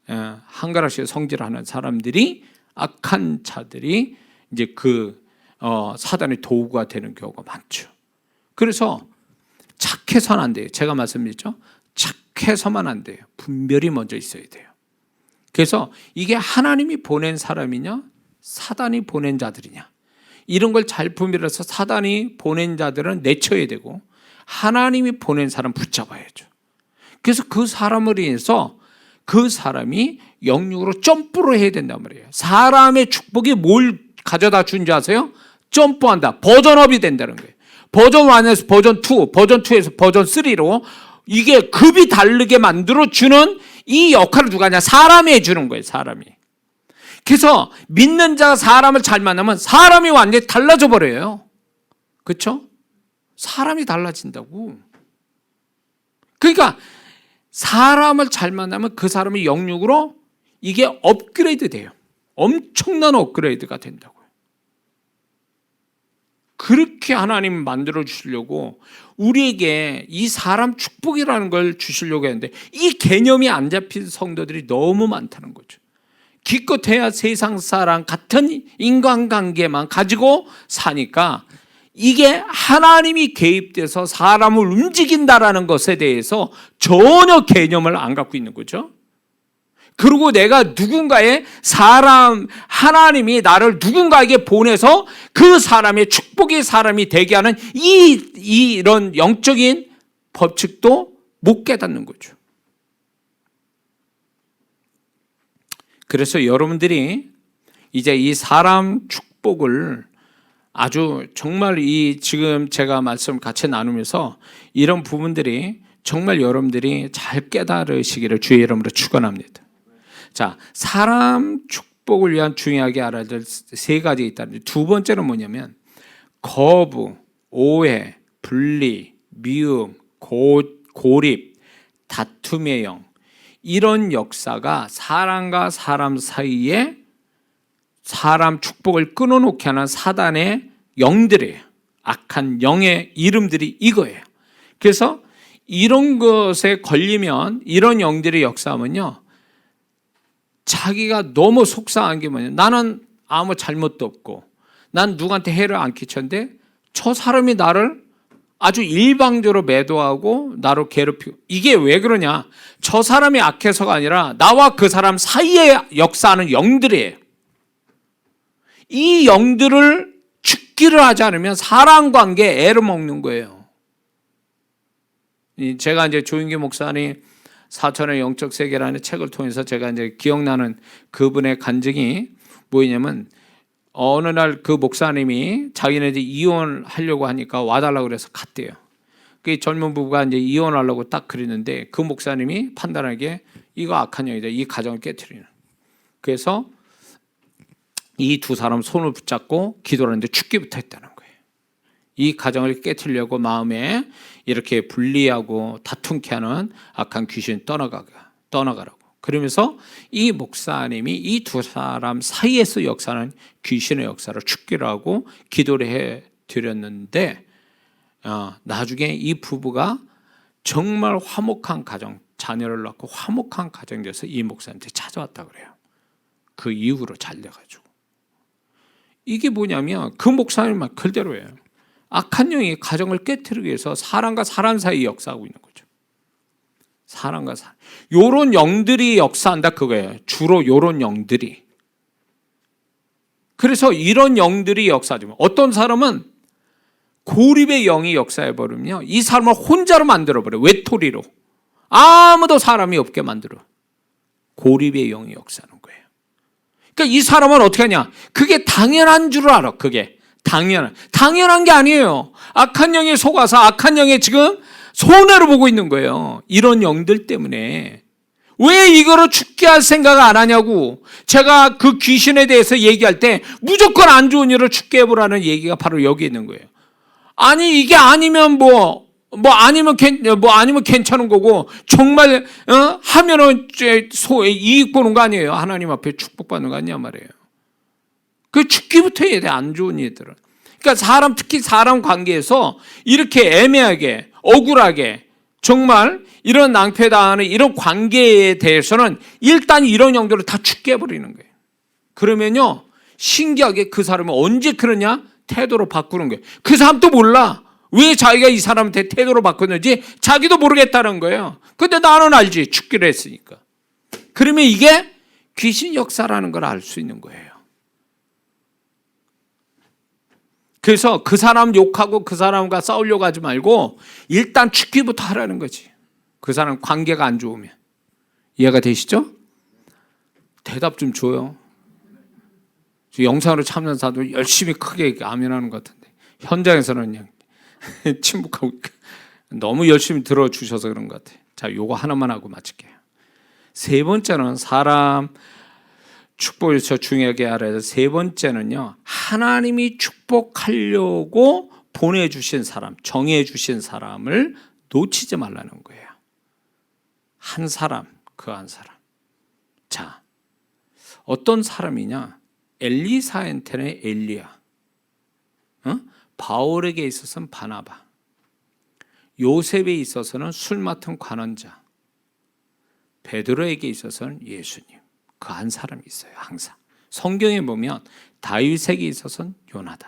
한 가락씩 성질하는 사람들이, 악한 자들이 이제 사단의 도구가 되는 경우가 많죠. 그래서 착해서는 안 돼요. 제가 말씀드렸죠. 착해서만 안 돼요. 분별이 먼저 있어야 돼요. 그래서 이게 하나님이 보낸 사람이냐 사단이 보낸 자들이냐, 이런 걸 잘 분별해서 사단이 보낸 자들은 내쳐야 되고 하나님이 보낸 사람 붙잡아야죠. 그래서 그 사람을 인해서 그 사람이 영육으로 점프를 해야 된단 말이에요. 사람의 축복이 뭘 가져다 준지 아세요? 점프한다. 버전업이 된다는 거예요. 버전 1에서 버전 2, 버전 2에서 버전 3로 이게 급이 다르게 만들어주는 이 역할을 누가 하냐? 사람이 해주는 거예요. 사람이. 그래서 믿는 자가 사람을 잘 만나면 사람이 완전히 달라져 버려요. 그렇죠? 사람이 달라진다고. 그러니까 사람을 잘 만나면 그 사람의 영육으로 이게 업그레이드 돼요. 엄청난 업그레이드가 된다고요. 그렇게 하나님 만들어 주시려고 우리에게 이 사람 축복이라는 걸 주시려고 했는데, 이 개념이 안 잡힌 성도들이 너무 많다는 거죠. 기껏해야 세상 사람 같은 인간관계만 가지고 사니까 이게 하나님이 개입돼서 사람을 움직인다라는 것에 대해서 전혀 개념을 안 갖고 있는 거죠. 그리고 내가 누군가의 사람, 하나님이 나를 누군가에게 보내서 그 사람의 축복의 사람이 되게 하는 이런 영적인 법칙도 못 깨닫는 거죠. 그래서 여러분들이 이제 이 사람 축복을 아주 정말 이 지금 제가 말씀 같이 나누면서 이런 부분들이 정말 여러분들이 잘 깨달으시기를 주의 이름으로 축원합니다. 자, 사람 축복을 위한 중요하게 알아야 될 세 가지 있다는데, 두 번째는 뭐냐면 거부, 오해, 분리, 미움, 고립, 다툼의 영, 이런 역사가 사람과 사람 사이에 사람 축복을 끊어놓게 하는 사단의 영들이에요. 악한 영의 이름들이 이거예요. 그래서 이런 것에 걸리면, 이런 영들의 역사하면요, 자기가 너무 속상한 게 뭐냐, 나는 아무 잘못도 없고 난 누구한테 해를 안 끼쳤는데 저 사람이 나를 아주 일방적으로 매도하고 나로 괴롭히고, 이게 왜 그러냐, 저 사람이 악해서가 아니라 나와 그 사람 사이에 역사하는 영들이에요. 이 영들을 죽기를 하지 않으면 사람 관계에 애를 먹는 거예요. 제가 이제 조인기 목사님 사천의 영적 세계라는 책을 통해서 제가 이제 기억나는 그분의 간증이 뭐냐면, 어느 날 그 목사님이 자기네들이 이혼하려고 하니까 와달라고 그래서 갔대요. 그 젊은 부부가 이제 이혼하려고 딱 그랬는데 그 목사님이 판단하기에 이거 악한 영이다, 이 가정을 깨트리는. 그래서 이 두 사람 손을 붙잡고 기도를 했는데 죽기부터 했다는 거예요. 이 가정을 깨트리려고 마음에 이렇게 분리하고 다툼케 하는 악한 귀신 떠나가라고. 그러면서 이 목사님이 이 두 사람 사이에서 역사하는 귀신의 역사를 죽기로 하고 기도를 해드렸는데, 나중에 이 부부가 정말 화목한 가정, 자녀를 낳고 화목한 가정이 돼서 이 목사님한테 찾아왔다 그래요. 그 이후로 잘 돼가지고. 이게 뭐냐면 그 목사님 말 그대로예요. 악한 영이 가정을 깨트리기 위해서 사람과 사람 사이 역사하고 있는 거죠. 사람과 사람, 요런 영들이 역사한다 그거예요. 주로 요런 영들이. 그래서 이런 영들이 역사하지만, 어떤 사람은 고립의 영이 역사해버리면요, 이 사람을 혼자로 만들어버려요. 외톨이로. 아무도 사람이 없게 만들어. 고립의 영이 역사하는 거예요. 그러니까 이 사람은 어떻게 하냐, 그게 당연한 줄 알아. 그게 당연한 게 아니에요. 악한 영에 속아서 악한 영에 지금 손해를 보고 있는 거예요. 이런 영들 때문에. 왜 이거를 죽게 할 생각을 안 하냐고. 제가 그 귀신에 대해서 얘기할 때 무조건 안 좋은 일을 죽게 해보라는 얘기가 바로 여기 있는 거예요. 아니 이게 아니면 아니면 괜찮은 거고, 정말 하면은 이익 보는 거 아니에요. 하나님 앞에 축복받는 거 아니냐 말이에요. 그 죽기부터 해야 돼, 안 좋은 일들은. 그러니까 특히 사람 관계에서 이렇게 애매하게 억울하게 정말 이런 낭패당하는 이런 관계에 대해서는 일단 이런 영들을 다 죽게 해버리는 거예요. 그러면요, 신기하게 그 사람은 언제 그러냐, 태도로 바꾸는 거예요. 그 사람도 몰라. 왜 자기가 이 사람한테 태도로 바꿨는지 자기도 모르겠다는 거예요. 근데 나는 알지, 죽기로 했으니까. 그러면 이게 귀신 역사라는 걸 알 수 있는 거예요. 그래서 그 사람 욕하고 그 사람과 싸우려고 하지 말고 일단 죽기부터 하라는 거지. 그 사람 관계가 안 좋으면. 이해가 되시죠? 대답 좀 줘요. 영상으로 참는 사람도 열심히 크게 아멘하는 것 같은데 현장에서는 그냥 침묵하고 너무 열심히 들어주셔서 그런 것 같아요. 자, 요거 하나만 하고 마칠게요. 세 번째는 사람 축복에서 중요하게 알아야 될 세 번째는요, 하나님이 축복하려고 보내주신 사람, 정해주신 사람을 놓치지 말라는 거예요. 한 사람, 그 한 사람. 자, 어떤 사람이냐? 엘리사한테는 엘리야, 바울에게 있어서는 바나바, 요셉에 있어서는 술 맡은 관원자, 베드로에게 있어서는 예수님. 그 한 사람이 있어요. 항상 성경에 보면 다윗에게 있어서는 요나단.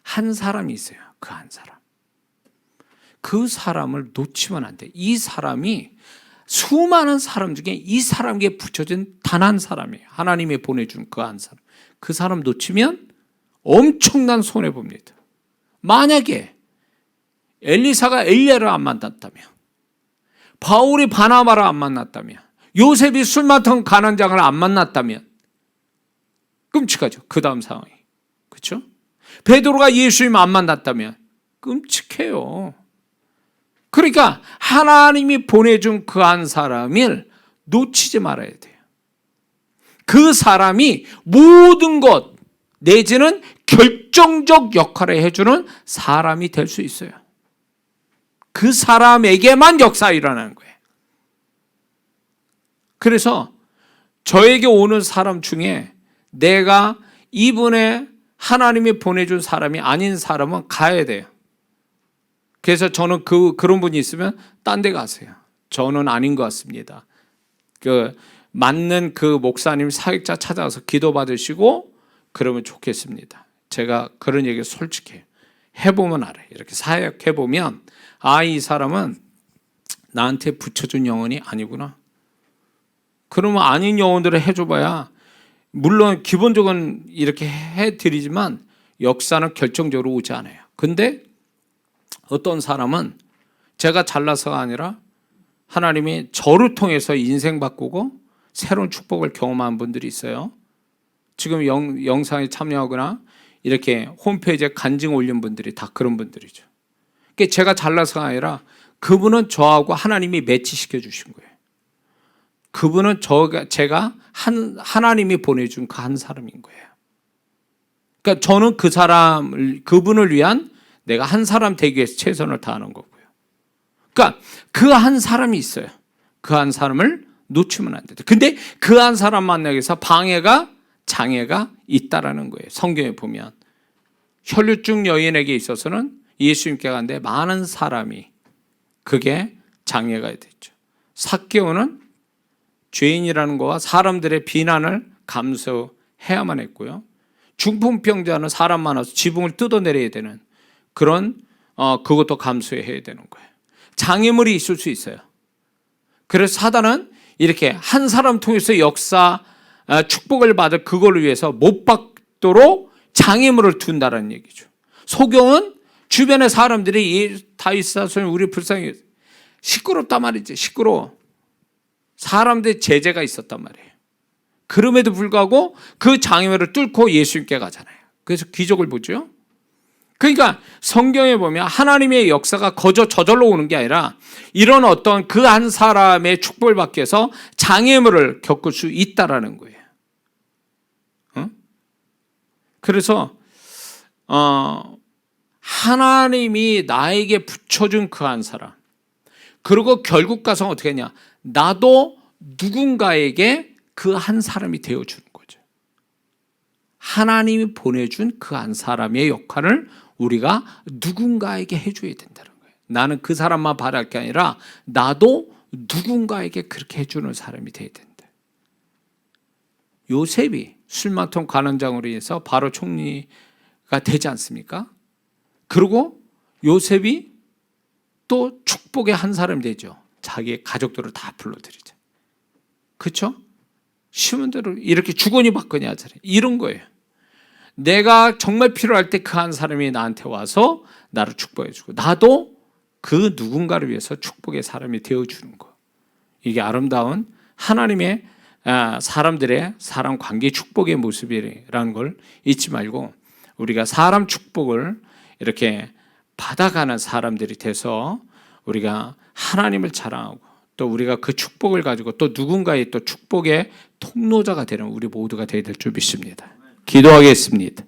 한 사람이 있어요. 그 한 사람. 그 사람을 놓치면 안 돼. 이 사람이 수많은 사람 중에 이 사람에게 붙여진 단 한 사람이에요. 하나님이 보내준 그 한 사람. 그 사람 놓치면 엄청난 손해봅니다. 만약에 엘리사가 엘리야를 안 만났다면, 바울이 바나바를 안 만났다면, 요셉이 술 맡은 가난장을 안 만났다면 끔찍하죠. 그 다음 상황이. 그렇죠? 베드로가 예수님 안 만났다면 끔찍해요. 그러니까 하나님이 보내준 그 한 사람을 놓치지 말아야 돼요. 그 사람이 모든 것 내지는 결정적 역할을 해주는 사람이 될 수 있어요. 그 사람에게만 역사가 일어나는 거예요. 그래서 저에게 오는 사람 중에 내가 이분의 하나님이 보내준 사람이 아닌 사람은 가야 돼요. 그래서 저는 그런 분이 있으면 딴 데 가세요. 저는 아닌 것 같습니다. 맞는 그 목사님 사역자 찾아가서 기도 받으시고 그러면 좋겠습니다. 제가 그런 얘기 솔직해요. 해보면 알아요. 이렇게 사역해보면 이 사람은 나한테 붙여준 영혼이 아니구나. 그러면 아닌 영혼들을 해줘봐야 물론 기본적은 이렇게 해드리지만 역사는 결정적으로 오지 않아요. 근데 어떤 사람은 제가 잘나서가 아니라 하나님이 저를 통해서 인생 바꾸고 새로운 축복을 경험한 분들이 있어요. 지금 영상에 참여하거나 이렇게 홈페이지에 간증 올린 분들이 다 그런 분들이죠. 그러니까 제가 잘나서가 아니라 그분은 저하고 하나님이 매치시켜 주신 거예요. 그분은 제가 하나님이 보내준 그 한 사람인 거예요. 그러니까 저는 그분을 위한 내가 한 사람 되기 위해서 최선을 다하는 거고요. 그러니까 그 한 사람이 있어요. 그 한 사람을 놓치면 안 돼요. 근데 그 한 사람 만나기 위해서 장애가 있다라는 거예요. 성경에 보면 혈류증 여인에게 있어서는 예수님께 갔는데 많은 사람이 그게 장애가 됐죠. 삭개오는 죄인이라는 거와 사람들의 비난을 감수해야만 했고요. 중풍병자는 사람 많아서 지붕을 뜯어내려야 되는 그런 그것도 감수해야 되는 거예요. 장애물이 있을 수 있어요. 그래서 사단은 이렇게 한 사람 통해서 축복을 받을 그걸 위해서 못 받도록 장애물을 둔다는 얘기죠. 소경은 주변의 사람들이 다윗 사손 우리 불쌍히 시끄럽단 말이지. 시끄러워. 사람들의 제재가 있었단 말이에요. 그럼에도 불구하고 그 장애물을 뚫고 예수님께 가잖아요. 그래서 기적을 보죠. 그러니까 성경에 보면 하나님의 역사가 저절로 오는 게 아니라 이런 어떤 그 한 사람의 축복을 받기 위해서 장애물을 겪을 수 있다라는 거예요. 그래서 하나님이 나에게 붙여준 그 한 사람, 그리고 결국 가서 어떻게 하냐, 나도 누군가에게 그 한 사람이 되어주는 거죠. 하나님이 보내준 그 한 사람의 역할을 우리가 누군가에게 해줘야 된다는 거예요. 나는 그 사람만 바랄 게 아니라 나도 누군가에게 그렇게 해주는 사람이 돼야 된다. 요셉이 술마통 관원장으로 인해서 바로 총리가 되지 않습니까? 그리고 요셉이 또 축복의 한 사람이 되죠. 자기의 가족들을 다 불러들이죠. 그렇죠? 쉬운 대로 이렇게 주거니 받거니 하잖아요. 이런 거예요. 내가 정말 필요할 때 그 한 사람이 나한테 와서 나를 축복해 주고 나도 그 누군가를 위해서 축복의 사람이 되어주는 거. 이게 아름다운 하나님의 사람들의 사람 관계 축복의 모습이라는 걸 잊지 말고 우리가 사람 축복을 이렇게 받아가는 사람들이 돼서 우리가 하나님을 자랑하고 또 우리가 그 축복을 가지고 또 누군가의 또 축복의 통로자가 되는 우리 모두가 되어야 될 줄 믿습니다. 기도하겠습니다.